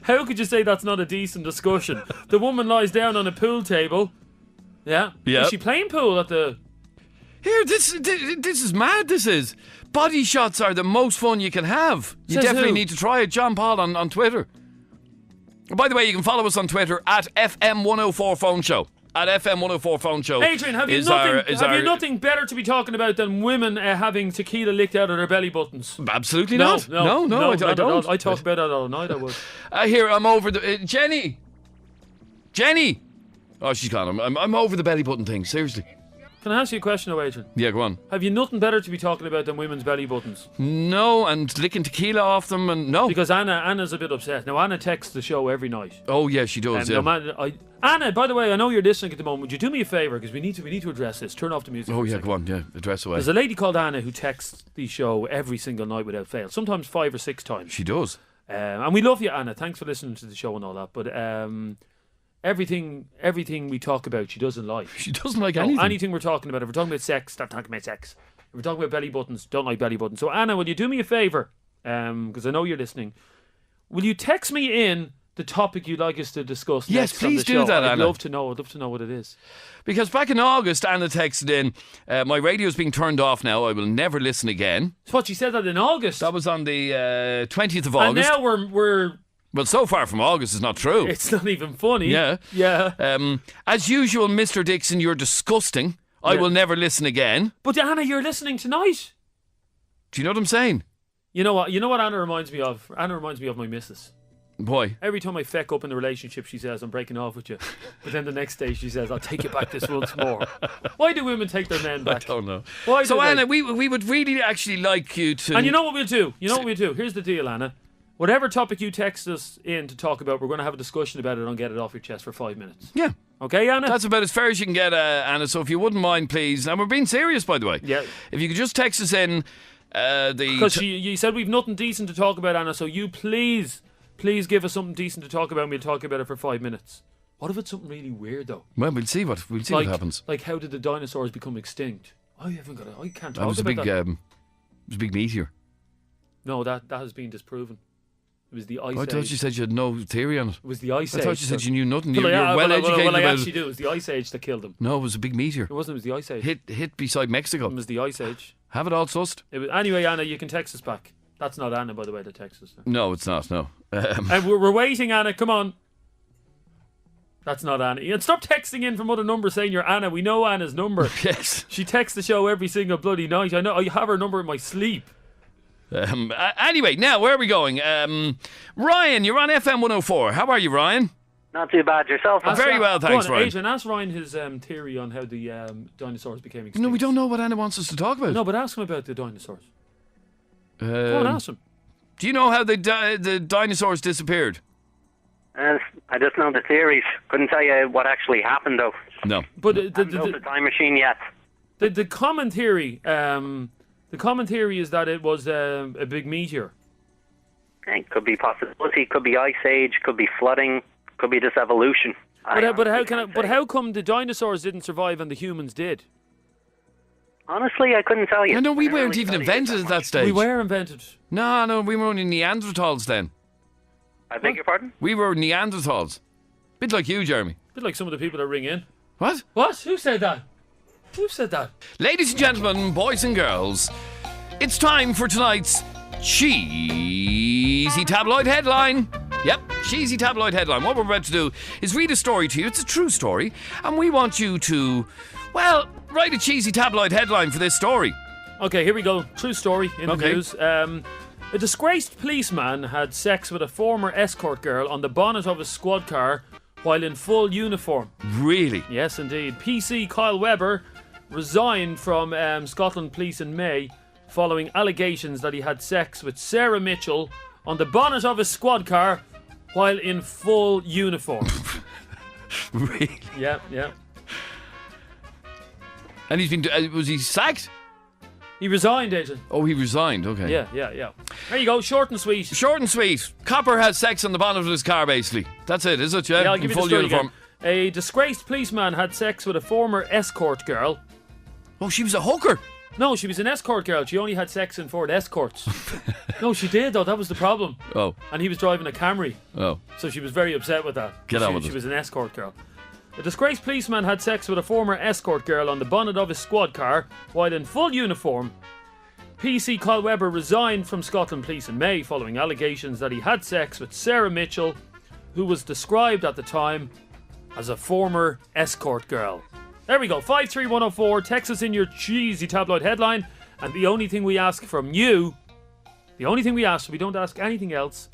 S1: How could you say that's not a decent discussion? The woman lies down on a pool table. Yeah.
S2: Yeah.
S1: Is she playing pool at the...
S2: Here, this is mad, this is. Body shots are the most fun you can have. You
S1: Says
S2: definitely
S1: who?
S2: need to try it. John Paul on Twitter. By the way, you can follow us on Twitter at FM104 Phone Show. At FM104 Phone Show.
S1: Adrian, have you nothing better to be talking about than women having tequila licked out of their belly buttons?
S2: Absolutely not. No, I don't.
S1: I talk about that all night, I would.
S2: Here, I'm over the... Jenny! Oh, she's gone. I'm over the belly button thing, seriously.
S1: Can I ask you a question, though, Adrian?
S2: Yeah, go on.
S1: Have you nothing better to be talking about than women's belly buttons?
S2: No, and licking tequila off them, and no.
S1: Because Anna's a bit upset. Now, Anna texts the show every night.
S2: Oh, yeah, she does, yeah.
S1: Anna, by the way, I know you're listening at the moment. Would you do me a favour? Because we need to address this. Turn off the music.
S2: Oh,
S1: for a
S2: yeah,
S1: second.
S2: go on, yeah, address away.
S1: There's a lady called Anna who texts the show every single night without fail. Sometimes 5 or 6 times.
S2: She does.
S1: And we love you, Anna. Thanks for listening to the show and all that. But everything we talk about, she doesn't like.
S2: She doesn't like anything.
S1: Anything we're talking about. If we're talking about sex, stop talking about sex. If we're talking about belly buttons, don't like belly buttons. So, Anna, will you do me a favour? Because I know you're listening. Will you text me in the topic you'd like us to discuss
S2: Yes,
S1: next on
S2: please
S1: the
S2: do
S1: show?
S2: that,
S1: I'd
S2: Anna.
S1: love to know what it is.
S2: Because back in August, Anna texted in, my radio's being turned off now, I will never listen again.
S1: So what, she said that in August?
S2: That was on the 20th of
S1: and
S2: August.
S1: now we're
S2: Well, so far from August is not true.
S1: it's not even funny.
S2: Yeah. As usual, Mr. Dixon, you're disgusting. I
S1: Yeah.
S2: will never listen again.
S1: But Anna, you're listening tonight.
S2: Do you know what I'm saying?
S1: You know what Anna reminds me of? Anna reminds me of my missus.
S2: Boy.
S1: Every time I feck up in the relationship, she says, I'm breaking off with you. But then the next day she says, I'll take you back this once more. Why do women take their men back?
S2: I don't know.
S1: Why
S2: So,
S1: do they?
S2: Anna, we would really actually like you to...
S1: And you know what we'll do? Here's the deal, Anna. Whatever topic you text us in to talk about, we're going to have a discussion about it and get it off your chest for 5 minutes.
S2: Yeah.
S1: Okay, Anna?
S2: That's about as fair as you can get, Anna. So if you wouldn't mind, please. And we're being serious, by the way.
S1: Yeah.
S2: If you could just text us in
S1: Because you said we've nothing decent to talk about, Anna, so you please give us something decent to talk about and we'll talk about it for 5 minutes. What if it's something really weird, though?
S2: Well, we'll see what happens.
S1: Like, how did the dinosaurs become extinct? I can't talk
S2: That was
S1: about that.
S2: It was a big meteor.
S1: No, that has been disproven. It was the ice
S2: I
S1: age.
S2: thought you said you had no theory on it.
S1: It was the ice age.
S2: I thought you said you knew nothing.
S1: Well,
S2: You're well educated
S1: Well, I
S2: about
S1: actually
S2: it.
S1: do. It was the ice age that killed them.
S2: No, it was a big meteor.
S1: It wasn't. It was the ice age.
S2: Hit beside Mexico.
S1: It was the ice age.
S2: Have it all sussed?
S1: Anyway, Anna, you can text us back. That's not Anna, by the way, that texts us.
S2: No, it's not. No.
S1: And we're waiting, Anna. Come on. That's not Anna. And stop texting in from other numbers saying you're Anna. We know Anna's number.
S2: Yes.
S1: She texts the show every single bloody night. I know. I have her number in my sleep.
S2: Anyway, now where are we going? Ryan, you're on FM 104. How are you, Ryan?
S8: Not too bad yourself.
S2: Very well, thanks,
S1: Go on,
S2: Ryan.
S1: Adrian, ask Ryan his theory on how the dinosaurs became extinct.
S2: No, we don't know what Anna wants us to talk about.
S1: No, but ask him about the dinosaurs. Go on, ask him.
S2: Do you know how the dinosaurs disappeared?
S8: I just know the theories. Couldn't tell you what actually happened, though.
S2: No.
S1: But
S8: Haven't built the time machine yet.
S1: the common theory, is that it was a big meteor.
S8: It could be possibility. Could be ice age. Could be flooding. Could be just evolution.
S1: But how come the dinosaurs didn't survive and the humans did?
S8: Honestly, I couldn't tell you.
S2: No, we
S8: I didn't
S2: weren't
S8: really
S2: even
S8: study it
S2: invented at that stage.
S1: We were invented.
S2: No, we were only Neanderthals then.
S8: I beg your pardon?
S2: We were Neanderthals. Bit like you, Jeremy.
S1: A bit like some of the people that ring in.
S2: What?
S1: What? Who said that? Who said that?
S2: Ladies and gentlemen, boys and girls, it's time for tonight's cheesy tabloid headline. Yep, cheesy tabloid headline. What we're about to do is read a story to you. It's a true story, and we want you to, well, write a cheesy tabloid headline for this story.
S1: Okay, here we go. True story in the news. A disgraced policeman had sex with a former escort girl on the bonnet of his squad car while in full uniform.
S2: Really?
S1: Yes, indeed. PC Kyle Webber resigned from Scotland Police in May following allegations that he had sex with Sarah Mitchell on the bonnet of his squad car while in full uniform.
S2: Really?
S1: Yeah.
S2: And he's been, was he sacked?
S1: He resigned, Adrian.
S2: Oh, he resigned, okay.
S1: Yeah. There you go, short and sweet.
S2: Short and sweet. Copper has sex on the bonnet of his car, basically. That's it, is it? Yeah,
S1: Yeah, I'll
S2: in
S1: give you the
S2: full
S1: story
S2: uniform.
S1: A disgraced policeman had sex with a former escort girl.
S2: Oh, she was a hooker.
S1: No, she was an escort girl. She only had sex in Ford Escorts. No, she did, though. That was the problem.
S2: Oh.
S1: And he was driving a Camry.
S2: Oh.
S1: So she was very upset with that.
S2: Get on with it.
S1: She was an escort girl. A disgraced policeman had sex with a former escort girl on the bonnet of his squad car while in full uniform. PC Kyle Webber resigned from Scotland Police in May following allegations that he had sex with Sarah Mitchell, who was described at the time as a former escort girl. There we go, 53104, text us in your cheesy tabloid headline, and the only thing we ask from you, we don't ask anything else,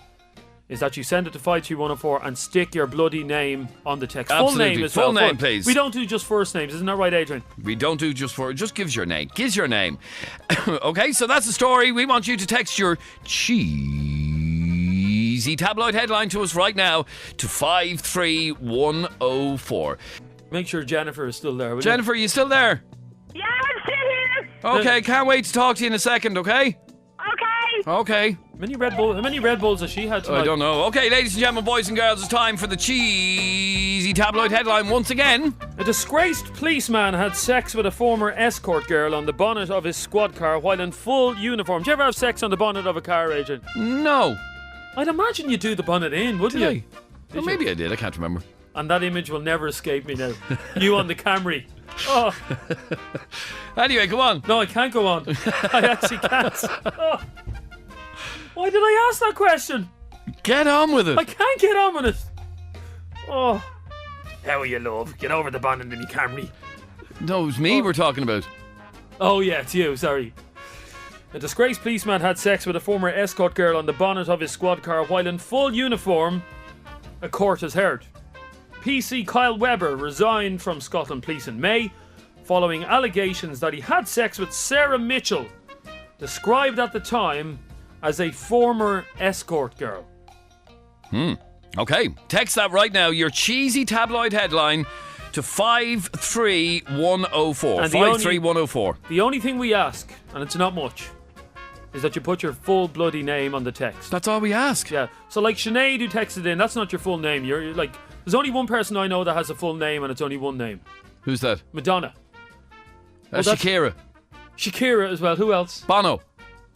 S1: is that you send it to 53104 and stick your bloody name on the text.
S2: Absolutely.
S1: Full name as
S2: Full
S1: well.
S2: name, please.
S1: We don't do just first names, isn't that right, Adrian?
S2: We don't do just gives your name. Gives your name. Okay, so that's the story. We want you to text your cheesy tabloid headline to us right now to 53104.
S1: Make sure Jennifer is still there, will you?
S2: Jennifer, are you still there?
S3: Yeah, I'm still here.
S2: Okay, can't wait to talk to you in a second, okay? Okay.
S1: How many Red Bulls has she had tonight?
S2: I don't know. Okay, ladies and gentlemen, boys and girls, it's time for the cheesy tabloid headline once again.
S1: A disgraced policeman had sex with a former escort girl on the bonnet of his squad car while in full uniform. Do you ever have sex on the bonnet of a car, Adrian?
S2: No.
S1: I'd imagine you'd do the bonnet in, wouldn't you?
S2: Well, maybe I did. I can't remember.
S1: And that image will never escape me now. You on the Camry. Oh.
S2: Anyway, go on.
S1: No, I can't go on. I actually can't. Oh. Why did I ask that question?
S2: Get on with it.
S1: I can't get on with it. Oh. How are you, love? Get over the bonnet in the Camry.
S2: No, it was me we're talking about.
S1: Oh, yeah, it's you. Sorry. A disgraced policeman had sex with a former escort girl on the bonnet of his squad car while in full uniform, a court has heard. PC Kyle Webber resigned from Scotland Police in May following allegations that he had sex with Sarah Mitchell, described at the time as a former escort girl.
S2: Okay, text that right now, your cheesy tabloid headline to 53104.
S1: And
S2: 53104.
S1: The only thing we ask, and it's not much, is that you put your full bloody name on the text.
S2: That's all we ask.
S1: Yeah. So like Sinead who texted in, that's not your full name. You're like, there's only one person I know that has a full name and it's only one name.
S2: Who's that?
S1: Madonna.
S2: Shakira.
S1: Shakira as well. Who else?
S2: Bono.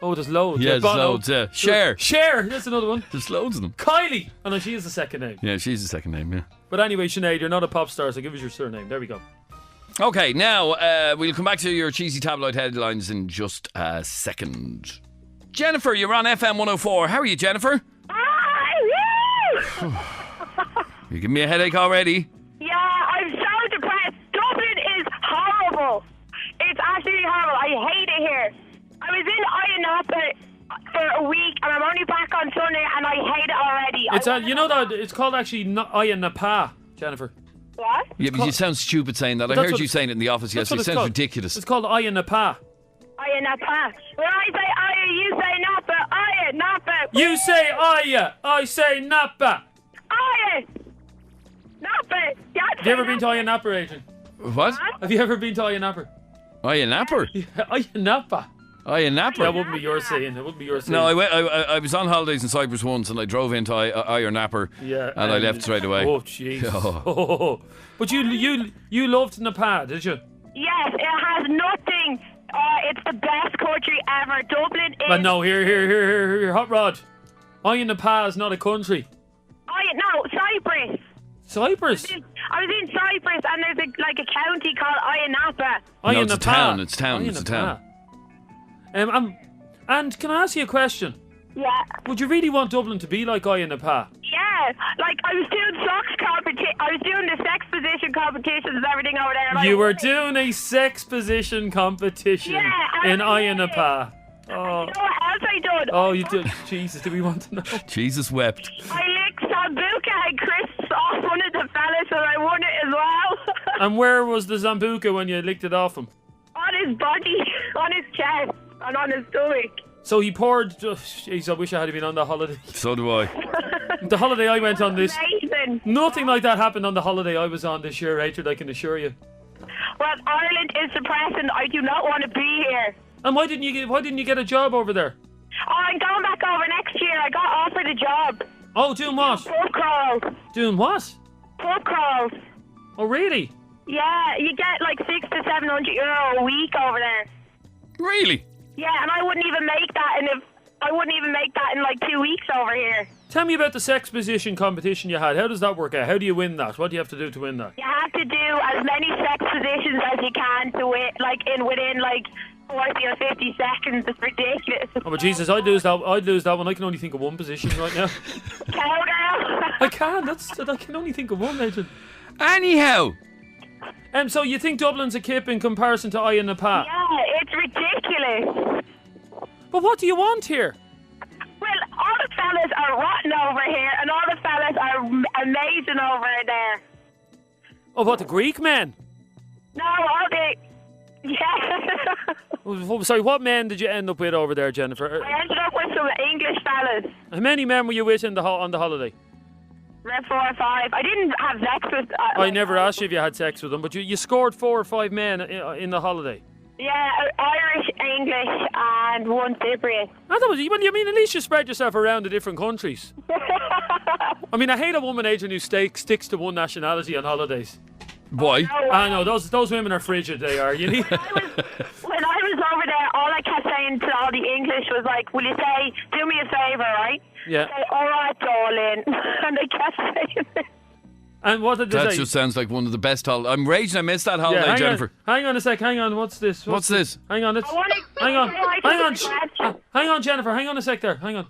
S1: Oh, there's loads.
S2: Yeah, there's
S1: Bono.
S2: loads, yeah. Cher.
S1: That's another one.
S2: There's loads of them.
S1: Kylie. Oh no, she is the second name.
S2: Yeah, she's the second name, yeah.
S1: But anyway, Sinead, you're not a pop star, so give us your surname. There we go.
S2: Okay, now we'll come back to your cheesy tabloid headlines in just a second. Jennifer, you're on FM104. How are you, Jennifer? You giving me a headache already?
S3: Yeah, I'm so depressed. Dublin is horrible. It's absolutely horrible. I hate it here. I was in Ionapa for a week and I'm only back on Sunday and I hate it already.
S1: You know that it's called actually Ionapa, Jennifer.
S3: What?
S2: Yeah, but you sound stupid saying that. I heard you saying it in the office yesterday. It sounds ridiculous.
S1: It's called Ionapa.
S3: Ionapa. When I say Aya, you say Napa. Aya, Napa.
S1: You say Aya, I say Napa.
S3: Aya. Napa.
S1: Have you ever been to Ionapa, Adrian?
S2: What?
S1: Have you ever been to Ionapa?
S2: Ionapa?
S1: Ionapa.
S2: Ionapa?
S1: That wouldn't be your saying. It wouldn't be your saying.
S2: No, I was on holidays in Cyprus once and I drove into Ionapa and I left straight away.
S1: Oh, jeez. Oh. But you loved Nepal, did you?
S3: Yes, it has nothing. It's the best country ever. Dublin is...
S1: But no, here, Hot Rod. Ionapa is not a country.
S3: No, Cyprus.
S1: Cyprus?
S3: I was in Cyprus and there's a county called Ionapa.
S2: No, it's a town. It's a town.
S1: And can I ask you a question?
S3: Yeah.
S1: Would you really want Dublin to be like Ionapa?
S3: Yeah. Like, I was doing I was doing the sex position competitions and everything over there.
S1: You were doing a sex position competition in Ionapa.
S3: Oh. You know what else I done?
S1: Oh, you did. Jesus, do we want to know?
S2: Jesus wept.
S3: I licked Sambuca and Chris off one of the fellas and I won it as well.
S1: And where was the Zambuca when you licked it off him?
S3: On his body, on his chest, and on his stomach.
S1: So he poured... Oh, jeez, I wish I had been on that holiday.
S2: So do I.
S1: The holiday I went on this...
S3: Amazing.
S1: Nothing like that happened on the holiday I was on this year, Adrian, I can assure you.
S3: Well, Ireland is depressing. I do not want to be here.
S1: And why didn't you get a job over there?
S3: Oh, I'm going back over next year. I got offered a job.
S1: Oh, doing what?
S3: Pub crawls.
S1: Doing what?
S3: Pub crawls.
S1: Oh, really?
S9: Yeah, you get like €600 to €700 a week over there.
S2: Really?
S9: Yeah, and I wouldn't even make that in like 2 weeks over here.
S1: Tell me about the sex position competition you had. How does that work out? How do you win that? What do you have to do to win that?
S9: You have to do as many sex positions as you can to win, within 40 or 50 seconds. It's ridiculous.
S1: Oh, but Jesus, I'd lose that one. I can only think of one position right now.
S9: Cowgirl.
S1: I can. I can only think of one, Adrian.
S2: Anyhow.
S1: So you think Dublin's a kip in comparison to Aya Napa?
S9: Yeah, it's ridiculous.
S1: But what do you want here?
S9: Well, all the fellas are rotten over here, and all the fellas are amazing over there.
S1: Oh, what, the Greek men?
S9: No, all the... Yeah.
S1: Oh, sorry, what men did you end up with over there, Jennifer?
S9: I ended up with some English fellas.
S1: How many men were you with on the holiday?
S9: About 4 or 5. I didn't have sex with...
S1: I never asked you if you had sex with them, but you scored 4 or 5 men in the holiday.
S9: Yeah, Irish, English, and one Cypriot.
S1: You mean at least you spread yourself around the different countries. I mean, I hate a woman, Adrian, who sticks to one nationality on holidays.
S2: Why?
S1: I know, those women are frigid, they are. You need...
S9: When I was over there, all I kept saying to all the English was like, will you say, do me a favour, right?
S1: Yeah.
S9: Say, all right, darling. And they kept saying it.
S1: And what did they say?
S2: That just sounds like one of the best holidays. I'm raging I missed that holiday, Jennifer.
S1: Hang on a sec, hang on, what's this?
S2: What's this?
S1: Hang on, hang on, Jennifer, hang on a sec there, hang on.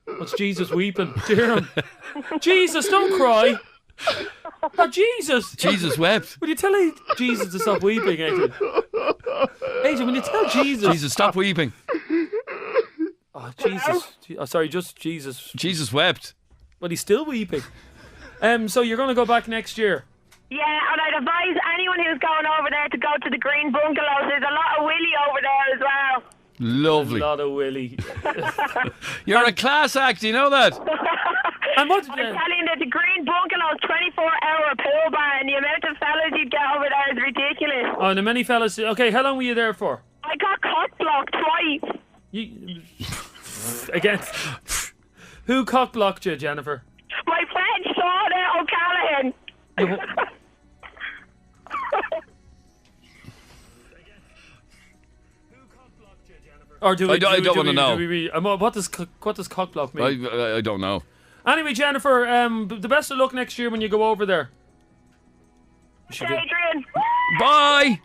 S1: What's Jesus weeping? Do you hear him? Jesus, don't cry. Oh, Jesus.
S2: Jesus wept.
S1: Will you tell Jesus to stop weeping, Adrian? Adrian, will you tell Jesus?
S2: Jesus, stop weeping.
S1: Oh, Jesus. Oh, sorry, just Jesus.
S2: Jesus wept.
S1: But he's still weeping. So you're going to go back next year?
S9: Yeah, and I'd advise anyone who's going over there to go to the Green Bungalows. There's a lot of Willie over there as well.
S2: Lovely.
S1: A lot of Willie.
S2: You're a class act, you know that?
S1: And what?
S9: I'm telling you, the Green Bungalows 24-hour pool bar, and the amount of fellas you'd get over there is ridiculous.
S1: Oh, and the many fellas. Okay, how long were you there for?
S9: I got cock blocked twice.
S1: Again. Who cock blocked you, Jennifer?
S9: My friend Shauna O'Callaghan.
S1: Or do we,
S2: I don't want to know.
S1: What does cock block mean?
S2: I don't know.
S1: Anyway, Jennifer, the best of luck next year when you go over there.
S9: Adrian.
S2: Bye.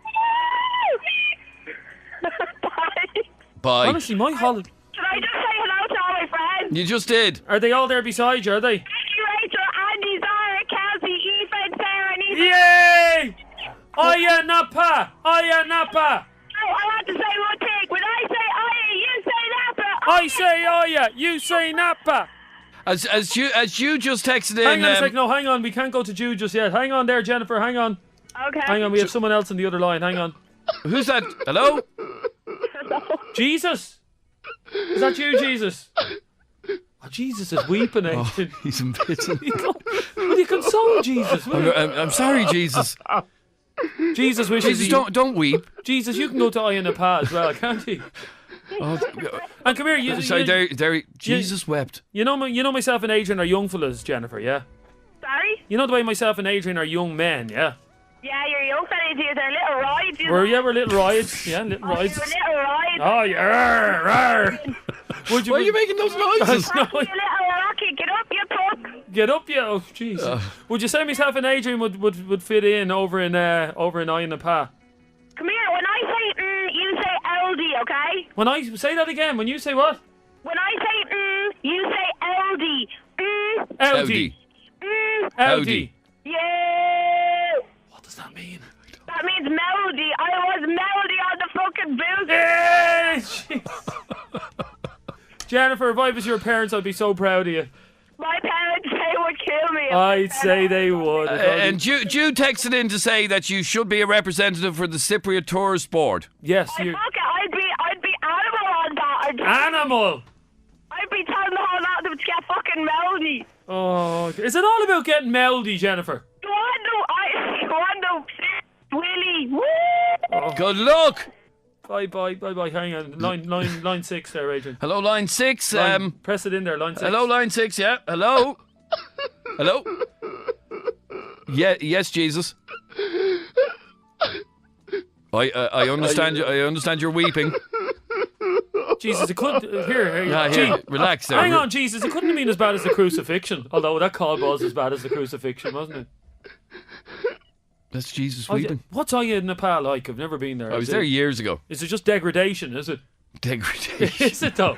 S9: Bye.
S2: Bye.
S1: Honestly, my holiday.
S9: Can I just say hello to all my friends?
S2: You just did.
S1: Are they all there beside you, are they?
S9: Thank you, Rachel, Andy, Zara, Kelsey, Ethan, Sarah, and Ethan.
S1: Yay! Aya Napa! Aya Napa!
S9: Oh, I want to say one thing. When I say Aya, you say Napa.
S1: I say Aya, you say Napa.
S2: As you just texted in.
S1: Hang on a sec. No, hang on. We can't go to Jude just yet. Hang on there, Jennifer. Hang on.
S9: Okay.
S1: Hang on. We have someone else on the other line. Hang on.
S2: Who's that? Hello?
S1: Jesus. Is that you, Jesus? Oh, Jesus is weeping.
S2: Oh, he's in pity.
S1: Will you console Jesus?
S2: I'm sorry, Jesus.
S1: Jesus wishes.
S2: Jesus, don't weep.
S1: Jesus, you can go to Aya Napa as well, can't you?
S2: Oh,
S1: and come here,
S2: sorry, Jesus wept.
S1: You know myself and Adrian are young fellas, Jennifer, yeah?
S9: Sorry?
S1: You know the way myself and Adrian are young men, yeah?
S9: Yeah, you're young fellas here. They're little rides.
S1: We're little rides. Yeah, little rides.
S9: You're little rides.
S1: Oh, yeah.
S2: Why are you making those noises?
S9: You little rocket. Get up, you pup.
S1: Get up, you. Oh, jeez. Would you say myself and Adrian would fit in over in Aya Napa?
S9: Come here. When I say you say LD, okay?
S1: When I say that again, when you say what?
S9: When I say you say LD.
S1: LD. LD.
S9: Yeah.
S1: What does that mean?
S9: That means melody. I was melody on the fucking booth.
S1: Yeah. Jennifer, if I was your parents, I'd be so proud of you.
S9: My parents, they would kill me.
S1: I'd say they would.
S2: And Jude texted in to say that you should be a representative for the Cypriot Tourist Board.
S1: Yes,
S9: I'd be animal on that.
S1: Animal.
S9: I'd be telling the whole lot of them to get fucking melody.
S1: Oh, is it all about getting melody, Jennifer?
S9: You want to Willie. Woo!
S2: Oh. Good luck.
S1: Bye. Hang on. Line 6 there, Adrian.
S2: Hello, line 6.
S1: Press it in there, line 6.
S2: Hello, line 6, yeah. Hello. Hello. Yeah, yes, Jesus. I understand you. I understand you're weeping.
S1: Jesus, it couldn't. Here.
S2: Yeah, relax there.
S1: Hang on, Jesus. It couldn't have been as bad as the crucifixion. Although that call was as bad as the crucifixion, wasn't it?
S2: That's Jesus weeping.
S1: What's in Nepal like? I've never been there.
S2: I was there years ago.
S1: Is it just degradation? Is it?
S2: Degradation.
S1: Is it though?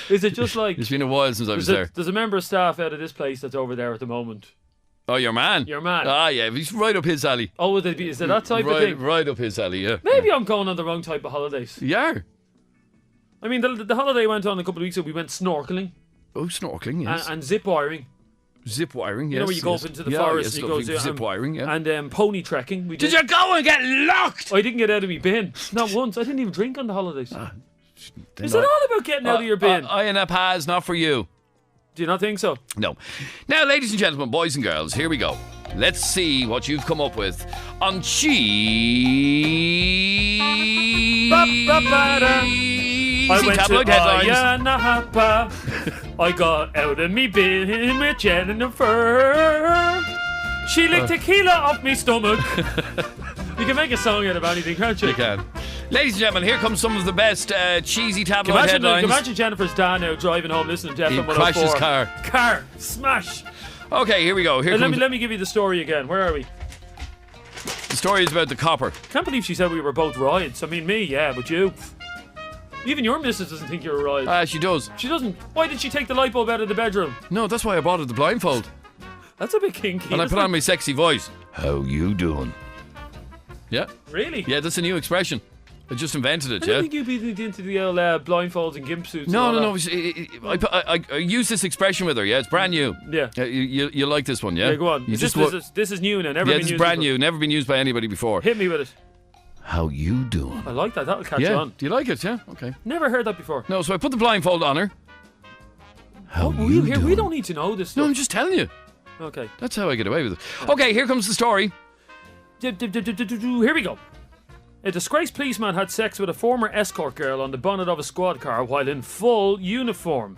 S1: Is it just like?
S2: It's been a while since I was there.
S1: There's a member of staff out of this place that's over there at the moment.
S2: Oh, your man?
S1: Your man.
S2: Ah, yeah, he's right up his alley.
S1: Oh, is it that type of thing?
S2: Right up his alley, yeah.
S1: Maybe I'm going on the wrong type of holidays.
S2: Yeah.
S1: I mean, the holiday went on a couple of weeks ago. We went snorkeling.
S2: Oh, snorkeling, yes.
S1: And zip wiring.
S2: Zip wiring, yes.
S1: You know where you go up into the forest and you go
S2: zip wiring, yeah.
S1: And pony trekking.
S2: Did you go and get locked?
S1: I didn't get out of my bin. Not once. I didn't even drink on the holidays. Is it all about getting out of your bin?
S2: INFA is not for you.
S1: Do you not think so?
S2: No. Now, ladies and gentlemen, boys and girls, here we go. Let's see what you've come up with on Cheesy
S1: I went
S2: Tabloid
S1: to
S2: Headlines.
S1: I got out of me bin with Jennifer. She licked tequila off me stomach. You can make a song out of anything, can't you?
S2: You can. Ladies and gentlemen, here comes some of the best cheesy tabloid headlines.
S1: Imagine Jennifer's dad now driving home listening to FM104.
S2: He crashed his car.
S1: Car. Smash.
S2: Okay, here we go.
S1: Let me give you the story again. Where are we?
S2: The story is about the copper.
S1: Can't believe she said we were both rides. I mean, me, yeah, but you. Even your missus doesn't think you're a ride.
S2: She does.
S1: She doesn't. Why did she take the light bulb out of the bedroom?
S2: No, that's why I bought her the blindfold.
S1: That's a bit kinky.
S2: And I put on my sexy voice. How you doing? Yeah.
S1: Really?
S2: Yeah, that's a new expression. I just invented it,
S1: I don't think you'd be into the old blindfolds and gimp suits.
S2: No. I use this expression with her. Yeah, it's brand new.
S1: Yeah.
S2: You like this one, yeah?
S1: Yeah, go on. This is new now. Never been used.
S2: This is brand new. Never been used by anybody before.
S1: Hit me with it.
S2: How you doing?
S1: I like that. That'll catch on.
S2: Do you like it? Yeah. Okay.
S1: Never heard that before.
S2: No, so I put the blindfold on her. How you doing?
S1: We don't need to know this stuff.
S2: No, I'm just telling you.
S1: Okay.
S2: That's how I get away with it. Okay, here comes the story.
S1: Here we go. A disgraced policeman had sex with a former escort girl on the bonnet of a squad car while in full uniform.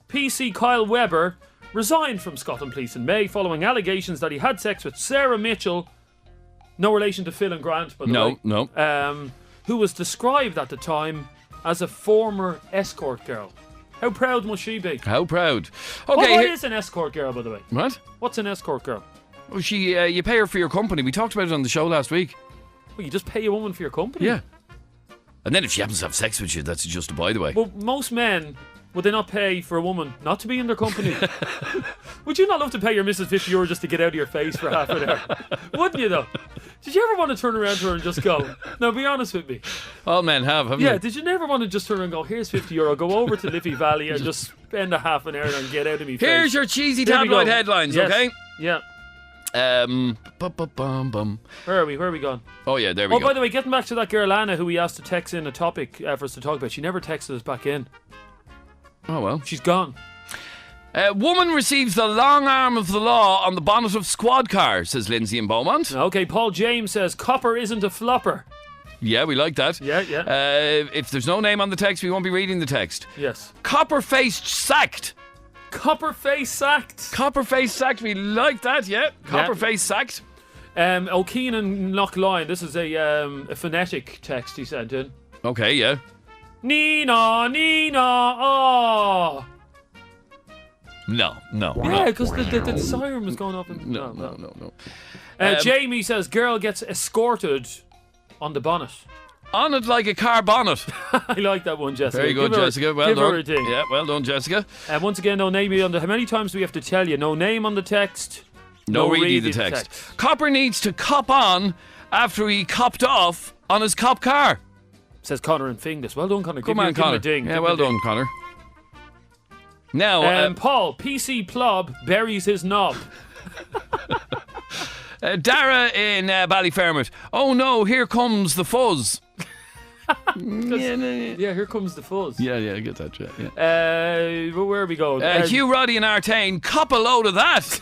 S1: PC Kyle Webber resigned from Scotland Police in May following allegations that he had sex with Sarah Mitchell, no relation to Phil and Grant, by the way.
S2: No.
S1: Who was described at the time as a former escort girl. How proud must she be?
S2: How proud. Okay.
S1: What is an escort girl, by the way?
S2: What?
S1: What's an escort girl?
S2: Well, you pay her for your company. We talked about it on the show last week.
S1: Well, you just pay a woman for your company?
S2: Yeah. And then if she happens to have sex with you, that's just a by the way.
S1: Well, most men, would they not pay for a woman not to be in their company? Would you not love to pay your missus €50 just to get out of your face for half an hour? Wouldn't you, though? Did you ever want to turn around to her and just go, now be honest with me?
S2: All men haven't
S1: Yeah,
S2: they?
S1: did you never want to just turn around and go, here's €50, go over to Liffey Valley and just spend a half an hour and get out of me face?
S2: Here's your cheesy tabloid headlines,
S1: yes.
S2: Okay?
S1: Yeah.
S2: Where
S1: are we going?
S2: Oh yeah, there we go.
S1: Oh, by the way, getting back to that girl Anna who we asked to text in a topic for us to talk about, she never texted us back in.
S2: Oh well.
S1: She's gone.
S2: Woman receives the long arm of the law on the bonnet of squad car, says Lindsay in Beaumont.
S1: Okay, Paul James says copper isn't a flopper.
S2: Yeah, we like that.
S1: Yeah.
S2: If there's no name on the text, we won't be reading the text.
S1: Yes.
S2: Copper-faced sacked.
S1: Copper-face sacked.
S2: Copper-face sacked, we like that, yeah. Copper-face sacked.
S1: O'Keen and Lochline, this is a phonetic text he sent in.
S2: Okay, yeah.
S1: Nina, oh.
S2: No.
S1: Yeah, because the siren was going off.
S2: No.
S1: Jamie says girl gets escorted on the bonnet.
S2: On it like a car bonnet.
S1: I like that one, Jessica.
S2: Very good, Jessica. Well
S1: give
S2: done.
S1: Her a ding.
S2: Yeah, well done, Jessica.
S1: Once again, no name on the. How many times do we have to tell you? No name on the text.
S2: No reading the text. Copper needs to cop on after he copped off on his cop car.
S1: Says Connor and Finglas. Well done, Connor.
S2: Come on, Connor.
S1: Give him a ding.
S2: Yeah, well done, Connor. Now,
S1: Paul, PC Plob buries his knob.
S2: Dara in Ballyfermot. Oh no, here comes the fuzz.
S1: Yeah, here comes the fuzz.
S2: Yeah, I get that. Yeah.
S1: Where are we going?
S2: Hugh Roddy in Artane, cop a load of that.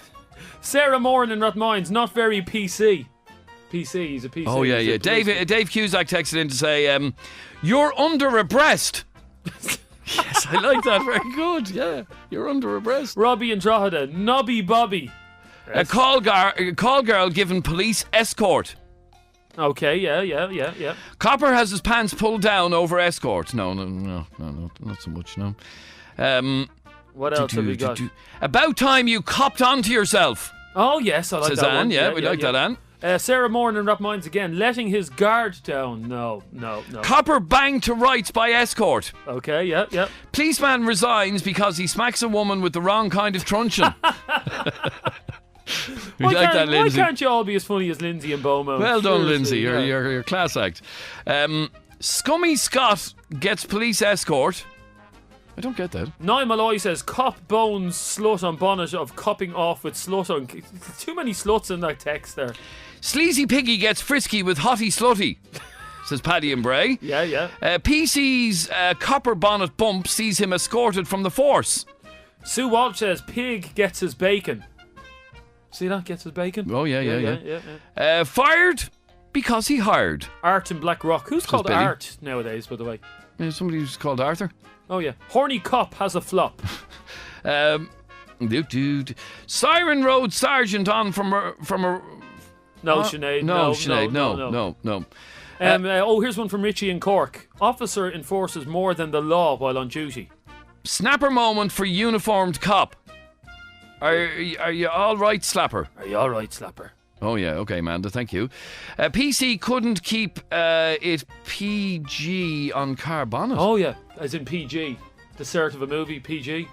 S1: Sarah Moran in Rathmines, not very PC. PC, he's a PC.
S2: Oh yeah. Dave Cusack texted in to say, you're under a breast. Yes, I like that. Very good. Yeah, you're under a breast.
S1: Robbie and Drogheda, Nobby Bobby.
S2: A call girl given police escort.
S1: Okay, yeah.
S2: Copper has his pants pulled down over escort. No, not so much, no.
S1: What else have we got?
S2: About time you copped onto yourself.
S1: Oh, yes, I like
S2: Says
S1: that
S2: Anne,
S1: one.
S2: yeah, we like that, Anne.
S1: Sarah Moore and Rap Minds again. Letting his guard down. No.
S2: Copper banged to rights by escort.
S1: Okay, yeah.
S2: Policeman resigns because he smacks a woman with the wrong kind of truncheon. We like that, Lindsay.
S1: Why can't you all be as funny as Lindsay and Beaumont?
S2: Well done,
S1: Seriously,
S2: Lindsay.
S1: yeah.
S2: You're a class act. Scummy Scott gets police escort. I don't get that.
S1: Niall Malloy says, cop bones slut on bonnet of copping off with slut on... Too many sluts in that text there.
S2: Sleazy Piggy gets frisky with Hottie Slutty, says Paddy and Bray.
S1: Yeah.
S2: PC's copper bonnet bump sees him escorted from the force.
S1: Sue Walsh says, pig gets his bacon. See that? Gets his bacon?
S2: Oh, yeah. Fired because he hired.
S1: Art in Black Rock. Who's called
S2: Billy.
S1: Art nowadays, by the way?
S2: Somebody who's called Arthur.
S1: Oh, yeah. Horny cop has a flop.
S2: Siren Road Sergeant on from a...
S1: No, Sinead.
S2: No, Sinead. No.
S1: Here's one from Richie in Cork. Officer enforces more than the law while on duty.
S2: Snapper moment for uniformed cop. Are you all right, Slapper?
S1: Are you all right, Slapper?
S2: Oh, yeah. Okay, Amanda. Thank you. PC couldn't keep it PG on car bonnet.
S1: Oh, yeah. As in PG. The cert of a movie, PG.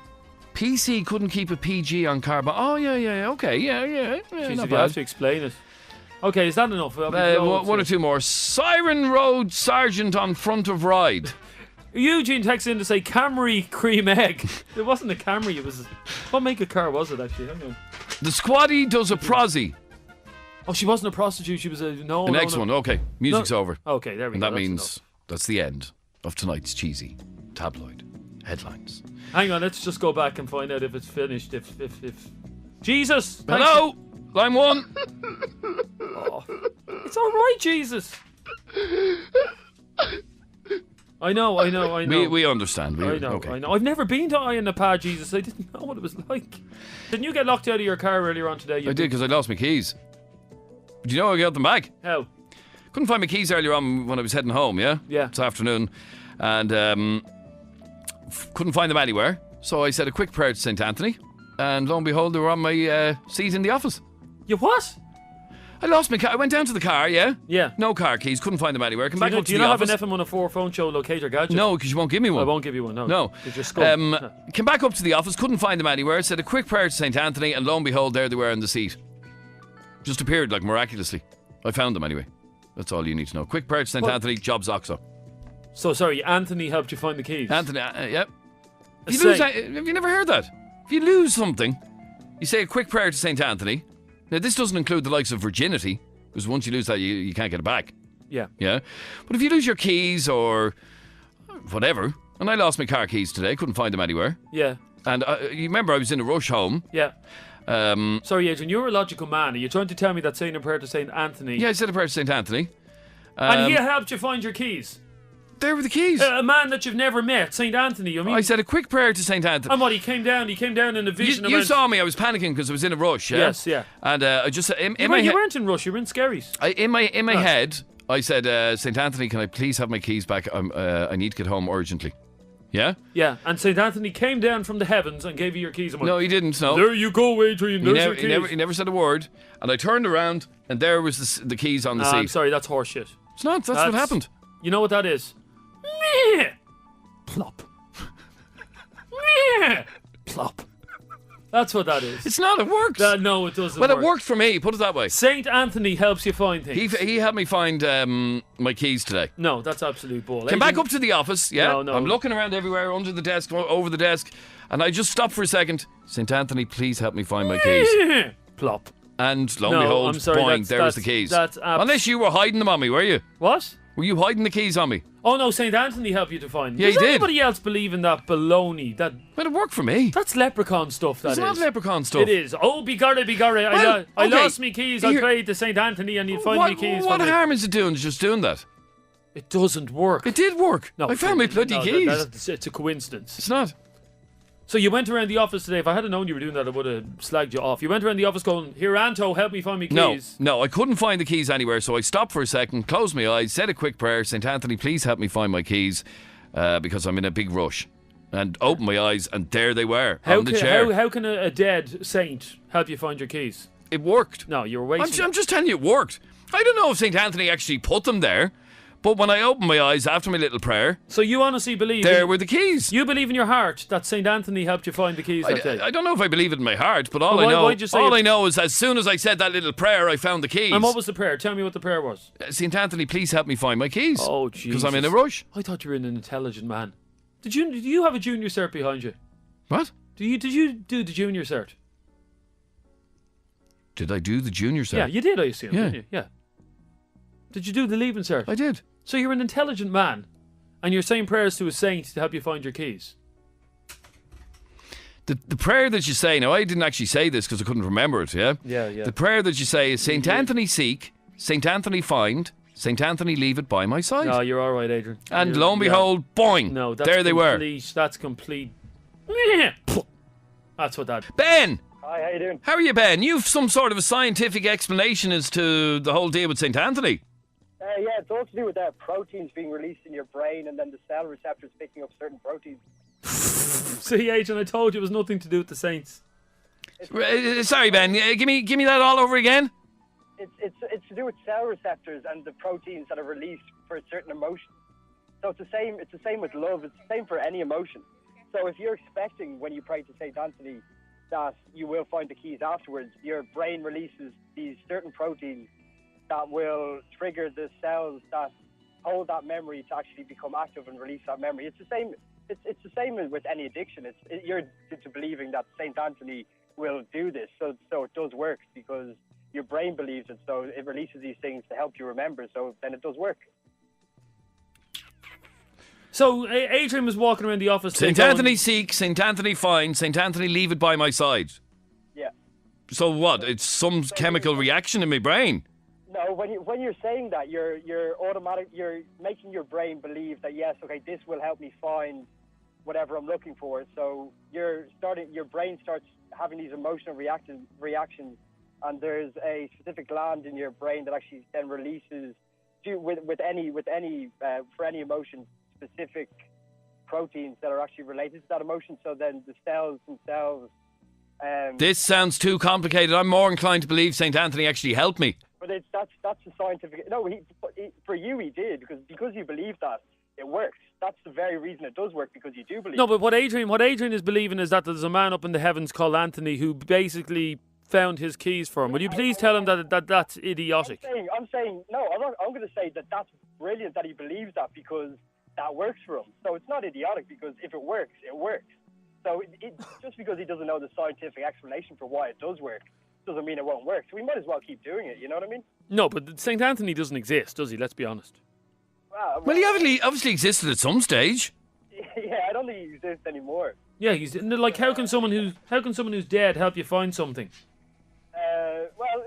S2: PC couldn't keep a PG on car bonnet. Oh, yeah. Okay, yeah.
S1: Jeez,
S2: Not
S1: if you
S2: bad.
S1: have to explain it. Okay, is that enough?
S2: One or two more. Siren Road Sergeant on front of ride.
S1: Eugene texts in to say Camry cream egg. It wasn't a Camry, it was... What make of car was it, actually? Hang on.
S2: The squatty does a prosy.
S1: Oh, she wasn't a prostitute, she was a... No,
S2: The next one, okay. Music's over.
S1: Okay, there we
S2: And
S1: go.
S2: that
S1: that's
S2: means
S1: enough.
S2: that's the end of tonight's cheesy tabloid headlines.
S1: Hang on, let's just go back and find out if it's finished. If Jesus!
S2: Hello? Line 1.
S1: Oh, it's alright, Jesus! I know.
S2: We understand.
S1: I know,
S2: okay.
S1: I know. I've never been to Eye in the Pad, Jesus. I didn't know what it was like. Didn't you get locked out of your car earlier on today?
S2: I did because I lost my keys. Do you know I got them back?
S1: How?
S2: Couldn't find my keys earlier on when I was heading home, yeah?
S1: Yeah.
S2: This afternoon. And couldn't find them anywhere. So I said a quick prayer to St. Anthony. And lo and behold, they were on my seat in the office.
S1: You what?
S2: I lost my car. I went down to the car, yeah?
S1: Yeah.
S2: No car keys. Couldn't find them anywhere. Come back up to
S1: Do you
S2: the
S1: not
S2: office.
S1: have an FM104 phone show locator gadget?
S2: No, because you won't give me one.
S1: I won't give you one, no.
S2: No.
S1: It's your skull.
S2: Came back up to the office, couldn't find them anywhere, said a quick prayer to St. Anthony, and lo and behold, there they were in the seat. Just appeared, like, miraculously. I found them anyway. That's all you need to know. Quick prayer to St. Anthony, jobs Oxo.
S1: So, sorry, Anthony helped you find the keys?
S2: Anthony, yep. Have you never heard that? If you lose something, you say a quick prayer to St. Anthony. Now, this doesn't include the likes of virginity, because once you lose that, you can't get it back.
S1: Yeah.
S2: Yeah? But if you lose your keys or whatever, and I lost my car keys today, couldn't find them anywhere.
S1: Yeah.
S2: And you remember I was in a rush home.
S1: Yeah. Sorry, Adrian, you're a logical man. Are you trying to tell me that saying a prayer to St. Anthony...
S2: Yeah, I said a prayer to St. Anthony.
S1: and he helped you find your keys?
S2: There were the keys.
S1: A man that you've never met, St. Anthony. I mean,
S2: I said a quick prayer to St. Anthony.
S1: And what, he came down in a vision.
S2: You saw me, I was panicking because I was in a rush, yeah?
S1: Yes, yeah.
S2: And I just in
S1: you
S2: my head,
S1: weren't in rush, you were in Skerries.
S2: in my head, I said, St. Anthony, can I please have my keys back? I need to get home urgently. Yeah?
S1: Yeah, and St. Anthony came down from the heavens and gave you your keys.
S2: No, he didn't, no.
S1: There you go, Adrian, there's your keys.
S2: He never said a word. And I turned around, and there was the keys on the seat.
S1: I'm sorry, that's horseshit.
S2: It's not, that's what happened.
S1: You know what that is? Plop. Plop. That's what that is.
S2: It's not, it works.
S1: No, it doesn't
S2: Well,
S1: work.
S2: it worked for me, put it that way.
S1: St. Anthony helps you find things.
S2: He helped me find my keys today.
S1: No, that's absolute bull.
S2: Came back up to the office, yeah?
S1: No.
S2: I'm looking around everywhere, under the desk, over the desk, and I just stopped for a second. St. Anthony, please help me find my keys.
S1: Plop.
S2: And lo and
S1: No,
S2: behold,
S1: I'm sorry,
S2: boing, there was the keys. Unless you were hiding them on me, were you?
S1: What?
S2: Were you hiding the keys on me?
S1: Oh no, St. Anthony helped you to find them.
S2: Yeah, he
S1: Does
S2: did.
S1: anybody else believe in that baloney?
S2: Well, it worked for me.
S1: That's leprechaun stuff,
S2: It's not leprechaun stuff.
S1: It is. Oh, begorry.
S2: Well,
S1: I
S2: okay.
S1: lost me keys. I prayed to St. Anthony and he'd find me keys.
S2: What harm is it doing just doing that?
S1: It doesn't work.
S2: It did work.
S1: No,
S2: I found my bloody keys.
S1: It's a coincidence.
S2: It's not.
S1: So you went around the office today. If I had known you were doing that, I would have slagged you off. You went around the office going, "Here, Anto, help me find my keys."
S2: No, I couldn't find the keys anywhere, so I stopped for a second, closed my eyes, said a quick prayer, St. Anthony, please help me find my keys, because I'm in a big rush. And opened my eyes, and there they were, on the chair.
S1: How can a dead saint help you find your keys?
S2: It worked.
S1: No, you were wasting.
S2: I'm just telling you, it worked. I don't know if St. Anthony actually put them there, but when I opened my eyes after my little prayer...
S1: So you honestly believe...
S2: There were the keys.
S1: You believe in your heart that St. Anthony helped you find the keys that day?
S2: I don't know if I believe it in my heart, but all I know is as soon as I said that little prayer, I found the keys.
S1: And what was the prayer? Tell me what the prayer was.
S2: St. Anthony, please help me find my keys.
S1: Oh, Jesus.
S2: Because I'm in a rush.
S1: I thought you were an intelligent man. Did you have a junior cert behind you?
S2: What?
S1: Did you do the junior cert?
S2: Did I do the junior cert?
S1: Yeah, you did, I assume,
S2: yeah.
S1: didn't you? Yeah. Did you do the leaving cert?
S2: I did.
S1: So you're an intelligent man, and you're saying prayers to a saint to help you find your keys.
S2: The prayer that you say, now I didn't actually say this because I couldn't remember it, yeah?
S1: Yeah.
S2: The prayer that you say is St. Anthony seek, St. Anthony find, St. Anthony leave it by my side.
S1: No, you're all right, Adrian.
S2: And lo and behold, boing,
S1: no,
S2: there they were.
S1: That's complete. That's what that...
S2: Ben!
S10: Hi, how you doing?
S2: How are you, Ben? You've some sort of a scientific explanation as to the whole deal with St. Anthony.
S10: Yeah, it's all to do with proteins being released in your brain and then the cell receptors picking up certain proteins.
S1: See, Adrian, I told you it was nothing to do with the saints.
S2: Sorry, Ben. Give me that all over again.
S10: It's to do with cell receptors and the proteins that are released for a certain emotion. So it's the same with love. It's the same for any emotion. So if you're expecting when you pray to St. Anthony that you will find the keys afterwards, your brain releases these certain proteins that will trigger the cells that hold that memory to actually become active and release that memory. It's the same. It's the same with any addiction. You're addicted to believing that St. Anthony will do this, so it does work because your brain believes it. So it releases these things to help you remember. So then it does work.
S1: So Adrian was walking around the office.
S2: St. Anthony seek, St. Anthony find, St. Anthony leave it by my side.
S10: Yeah.
S2: So what? It's some chemical reaction in my brain.
S10: No, when you're saying that, you're making your brain believe that yes, okay, this will help me find whatever I'm looking for. So your brain starts having these emotional reactions, and there's a specific gland in your brain that actually then releases for any emotion specific proteins that are actually related to that emotion. So then the cells themselves.
S2: This sounds too complicated. I'm more inclined to believe St. Anthony actually helped me.
S10: But that's the scientific. No, for you he did because you believe that it works. That's the very reason it does work, because you do believe.
S1: No, but what Adrian is believing is that there's a man up in the heavens called Anthony who basically found his keys for him. Will you please tell him that's idiotic?
S10: I'm saying no. I'm going to say that that's brilliant that he believes that because that works for him. So it's not idiotic because if it works, it works. So just because he doesn't know the scientific explanation for why it does work doesn't mean it won't work. So we might as well keep doing it, you know what I mean?
S1: No, but St. Anthony doesn't exist, does he? Let's be honest.
S2: Well, he obviously existed at some stage.
S10: Yeah, I don't think he exists anymore.
S1: Yeah, he's like how can someone who's dead help you find something?
S10: Well,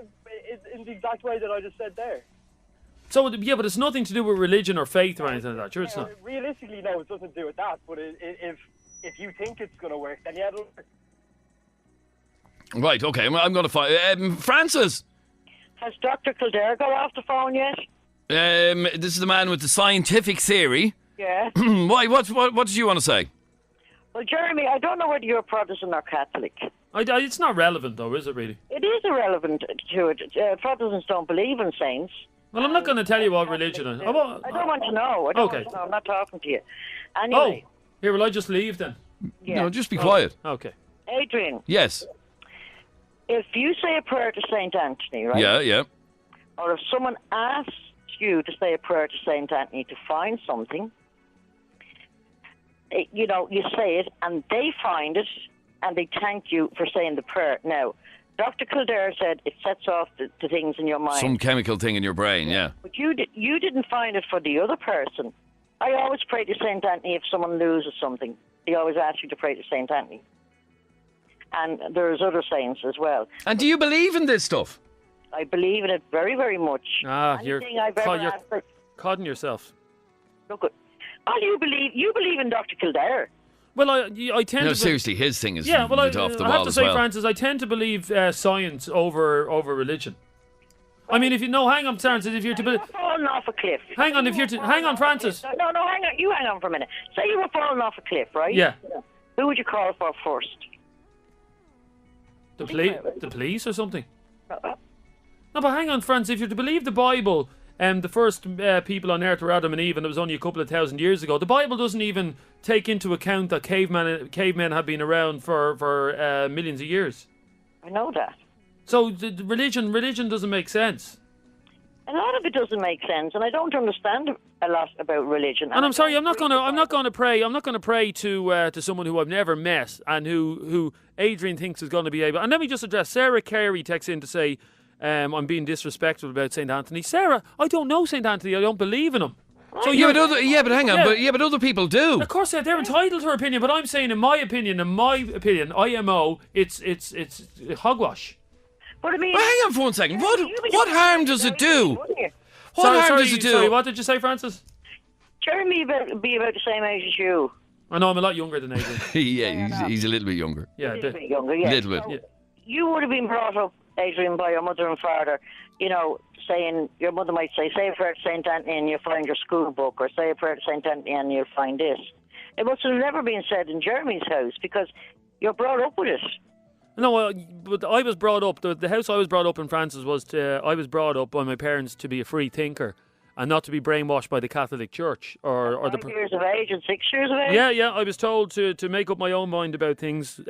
S10: in the exact way that I just said there.
S1: So yeah, but it's nothing to do with religion or faith or anything like that. Sure, it's not.
S10: Realistically, no, it doesn't do with that. But if you think it's going to work, then yeah, it'll work.
S2: Right, okay, I'm going to find... Francis!
S11: Has Dr. Kildare got off the phone yet?
S2: This is the man with the scientific theory.
S11: Yeah.
S2: Why? What did you want to say?
S11: Well, Jeremy, I don't know whether you're Protestant or Catholic.
S1: It's not relevant, though, is it, really?
S11: It is irrelevant to it. Protestants don't believe in saints.
S1: Well, I'm not going to tell you what religion is.
S11: I don't want to know.
S1: Okay.
S11: I'm not talking to you. Anyway.
S1: Oh, here, will I just leave then?
S11: Yeah.
S2: No, just be quiet.
S1: Okay.
S11: Adrian.
S2: Yes.
S11: If you say a prayer to St. Anthony, right?
S2: Yeah.
S11: Or if someone asks you to say a prayer to St. Anthony to find something, you say it and they find it and they thank you for saying the prayer. Now, Dr. Kildare said it sets off the things in your mind.
S2: Some chemical thing in your brain, yeah.
S11: But you didn't find it for the other person. I always pray to St. Anthony if someone loses something. They always ask you to pray to St. Anthony. And there's other saints as well.
S2: And do you believe in this stuff?
S11: I believe in it very, very much.
S1: You're codding yourself.
S11: Look, you believe in Dr. Kildare.
S1: Well, I tend
S2: No,
S1: to...
S2: seriously, his thing is
S1: Yeah, well,
S2: off the
S1: I
S2: wall
S1: have to
S2: as
S1: say,
S2: well.
S1: Francis, I tend to believe science over religion. I mean, if you know, hang on, Francis, if you're to believe...
S11: falling off a cliff.
S1: Hang on, if you're to... Hang on, Francis.
S11: No, hang on. You hang on for a minute. Say you were falling off a cliff, right?
S1: Yeah.
S11: Who would you call for first?
S1: The police or something? No, but hang on, Francis, if you're to believe the Bible... the first people on Earth were Adam and Eve, and it was only a couple of thousand years ago. The Bible doesn't even take into account that cavemen have been around for millions of years.
S11: I know that.
S1: So the religion doesn't make sense.
S11: A lot of it doesn't make sense, and I don't understand a lot about religion.
S1: And I'm sorry, I'm not going to pray to someone who I've never met and who Adrian thinks is going to be able. And let me just address Sarah Carey texts in to say. I'm being disrespectful about St. Anthony. Sarah, I don't know St. Anthony. I don't believe in him. So
S2: but hang on. But other people do.
S1: Of course, they're entitled to her opinion. But I'm saying, in my opinion, IMO, it's hogwash.
S11: But I mean,
S2: well, hang on for 1 second. What harm does it do? What harm does it do?
S1: Sorry, what did you say, Francis?
S11: Jeremy would be about the same age as you.
S1: I know I'm a lot younger than Adrian.
S2: Yeah, he's a little bit younger.
S1: Yeah,
S11: a little bit younger. Yeah,
S2: little bit.
S11: So you would have been brought up, Adrian, by your mother and father, you know, saying, your mother might say a prayer to St. Anthony and you'll find your school book, or say a prayer to St. Anthony and you'll find this. It must have never been said in Jeremy's house because you're brought up with it.
S1: No, but I was brought up, the house I was brought up in, Francis, I was brought up by my parents to be a free thinker and not to be brainwashed by the Catholic Church. Or
S11: 5 years of age and 6 years of age?
S1: Yeah, I was told to make up my own mind about things.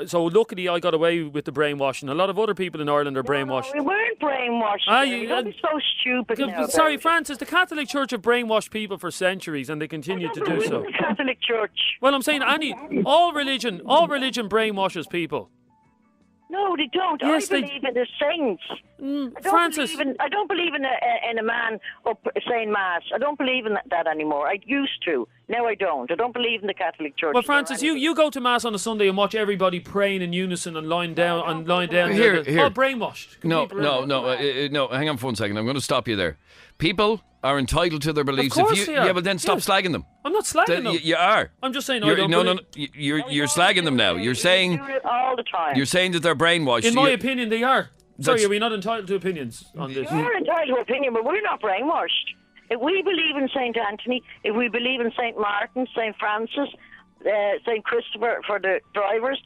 S1: So luckily I got away with the brainwashing. A lot of other people in Ireland are brainwashed.
S11: No, we weren't brainwashed. Don't be so stupid now.
S1: Sorry, Francis, the Catholic Church have brainwashed people for centuries and they continue to do so.
S11: The Catholic Church.
S1: Well, I'm saying all religion brainwashes people.
S11: No, they don't.
S1: Yes,
S11: I believe in the saints.
S1: Francis.
S11: I don't believe in a man up saying mass. I don't believe in that anymore. I used to. Now I don't. I don't believe in the Catholic Church.
S1: Well, Francis, you go to mass on a Sunday and watch everybody praying in unison and lying down
S2: Here.
S1: All brainwashed.
S2: No. Hang on for 1 second. I'm going to stop you there. People are entitled to their beliefs.
S1: Of course they are.
S2: Yeah, but then stop slagging them.
S1: I'm not slagging them.
S2: You are.
S1: I'm just saying.
S2: You're slagging them now. You're saying.
S11: Do it all the time.
S2: You're saying that they're brainwashed.
S1: In my opinion, they are. Sorry, are we not entitled to opinions on this?
S11: We're entitled to opinion, but we're not brainwashed. If we believe in St. Anthony, if we believe in St. Martin, St. Francis, St. Christopher for the drivers,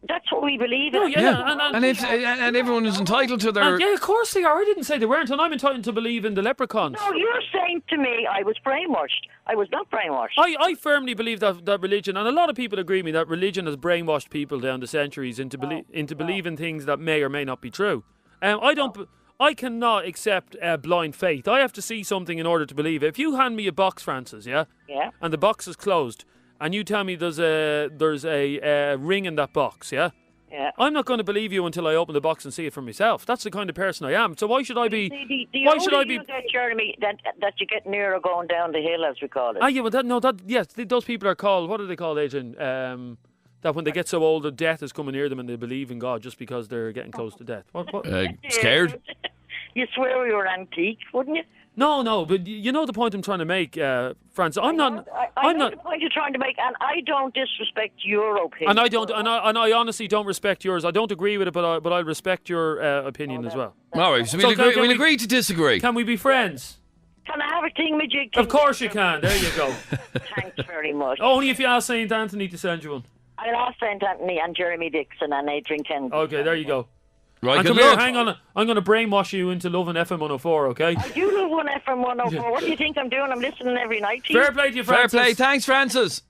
S11: that's what we believe in.
S1: No,
S2: and everyone is entitled to their...
S1: yeah, of course they are. I didn't say they weren't, and I'm entitled to believe in the leprechauns.
S11: No, you're saying to me I was brainwashed. I was not brainwashed.
S1: I firmly believe that religion, and a lot of people agree with me, that religion has brainwashed people down the centuries into believing things that may or may not be true. I cannot accept blind faith. I have to see something in order to believe it. If you hand me a box, Francis, yeah, and the box is closed, and you tell me there's a ring in that box, yeah, I'm not going to believe you until I open the box and see it for myself. That's the kind of person I am. So why should I be?
S11: Why should I be? Jeremy, that you get nearer going down the hill, as we call it.
S1: Yeah, well, yes, those people are called. What are they called, Adrian? That when they get so old that death is coming near them and they believe in God just because they're getting close to death. What?
S2: Scared?
S11: You swear we were antique, wouldn't you?
S1: No, but you know the point I'm trying to make, Francis. I know the
S11: point you're trying to make, and I don't disrespect your opinion.
S1: And I don't, and I honestly don't respect yours. I don't agree with it, but I respect your opinion as well.
S2: All right, so we'll agree to disagree.
S1: Can we be friends?
S11: Can I have a thingamajig?
S1: Of course you can. There you go.
S11: Thanks very much.
S1: Only if you ask St. Anthony to send you one.
S11: I'll ask St. Anthony and Jeremy Dixon and Adrian Kennedy.
S1: Okay, there you go.
S2: Right,
S1: and come here, hang on. I'm going to brainwash you into loving FM104, okay?
S11: I do love one FM104. What do you think I'm doing? I'm listening every night.
S1: Fair play to you, Francis.
S2: Fair play. Thanks, Francis.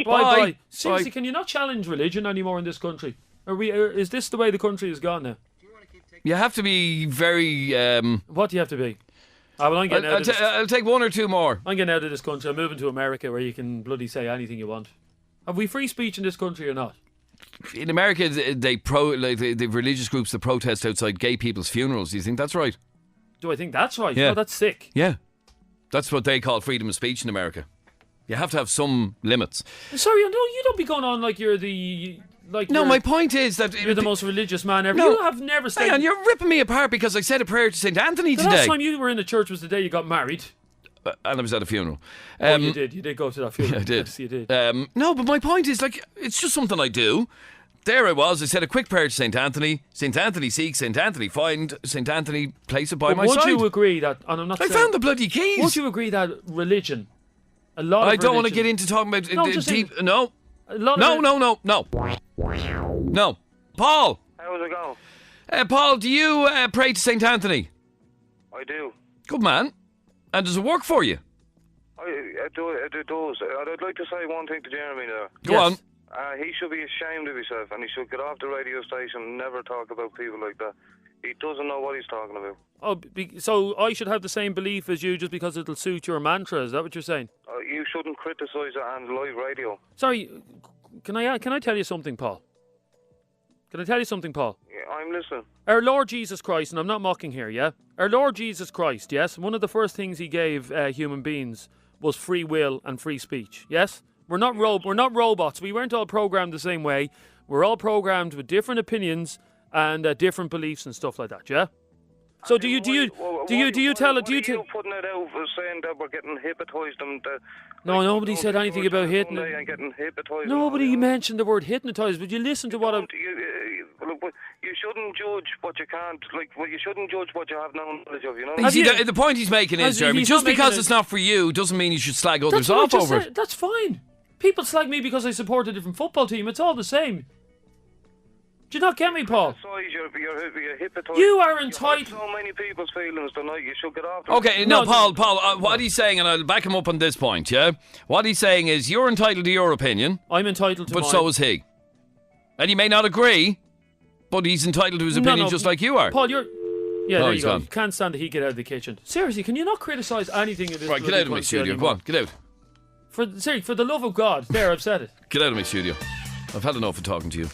S1: Bye. Seriously, can you not challenge religion anymore in this country? Is this the way the country has gone now?
S2: You have to be very...
S1: What do you have to be? Well, I'm getting out of this.
S2: I'll take one or two more.
S1: I'm getting out of this country. I'm moving to America where you can bloody say anything you want. Have we free speech in this country or not?
S2: In America, they religious groups that protest outside gay people's funerals. Do you think that's right?
S1: Do I think that's right?
S2: Yeah.
S1: No, that's sick.
S2: Yeah. That's what they call freedom of speech in America. You have to have some limits.
S1: Sorry, no, you don't be going on like you're the...
S2: No, my point is that...
S1: You're the most religious man ever.
S2: No,
S1: you have never said...
S2: Hang on, you're ripping me apart because I said a prayer to St. Anthony today.
S1: The last time you were in the church was the day you got married.
S2: and I was at a funeral.
S1: You did go to that funeral.
S2: I did.
S1: Yes, you did.
S2: No, but my point is, like, it's just something I do. There I was. I said a quick prayer to St. Anthony. St. Anthony seek, St. Anthony find, St. Anthony place it by my side.
S1: Would you agree that, and I'm not
S2: I
S1: saying,
S2: found the bloody keys.
S1: Would you agree that religion, a lot of
S2: I don't want to
S1: religion-
S2: get into talking about
S1: No, I'm just
S2: deep.
S1: saying-
S2: No.
S1: a lot of
S2: No. Paul.
S12: How's it going?
S2: Paul, do you pray to St. Anthony?
S12: I do.
S2: Good man. And does it work for you?
S12: It does. I'd like to say one thing to Jeremy there.
S2: Go on.
S12: He should be ashamed of himself, and he should get off the radio station and never talk about people like that. He doesn't know what he's talking about.
S1: So I should have the same belief as you just because it'll suit your mantra? Is that what you're saying?
S12: You shouldn't criticise it on live radio.
S1: Sorry, can I tell you something, Paul? Can I tell you something, Paul?
S12: Yeah, I'm listening.
S1: Our Lord Jesus Christ, and I'm not mocking here, yeah? Our Lord Jesus Christ, yes? One of the first things he gave human beings was free will and free speech, yes? We're not robots. We weren't all programmed the same way. We're all programmed with different opinions and different beliefs and stuff like that, yeah? So do you tell it?
S12: What are you putting it out for saying that we're getting hypnotised and
S1: No, nobody said anything about hypnotism.
S12: and getting hypnotised?
S1: Nobody mentioned the word hypnotised. Would you listen to what I'm?
S12: You shouldn't judge what you can't, you shouldn't judge what you have no knowledge of, you know?
S2: The point he's making is, Jeremy, just because it's not for you doesn't mean you should slag others off over it.
S1: That's fine. People slag me because I support a different football team. It's all the same. Do you not get me, Paul?
S12: You're hypnotised.
S1: You are entitled.
S12: So many people's feelings tonight. You should get off.
S2: Okay, no, Paul, what he's saying, and I'll back him up on this point, yeah? What he's saying is you're entitled to your opinion.
S1: I'm entitled to
S2: but
S1: mine.
S2: so is he. And you may not agree, but he's entitled to his opinion just like you are.
S1: Paul, you're... Yeah, there you go.
S2: gone.
S1: You can't stand the heat, get out of the kitchen. Seriously, can you not criticise anything in this?
S2: Right, get out of my studio. Go on, get out.
S1: For the love of God. There, I've said it.
S2: Get out of my studio. I've had enough of talking to you.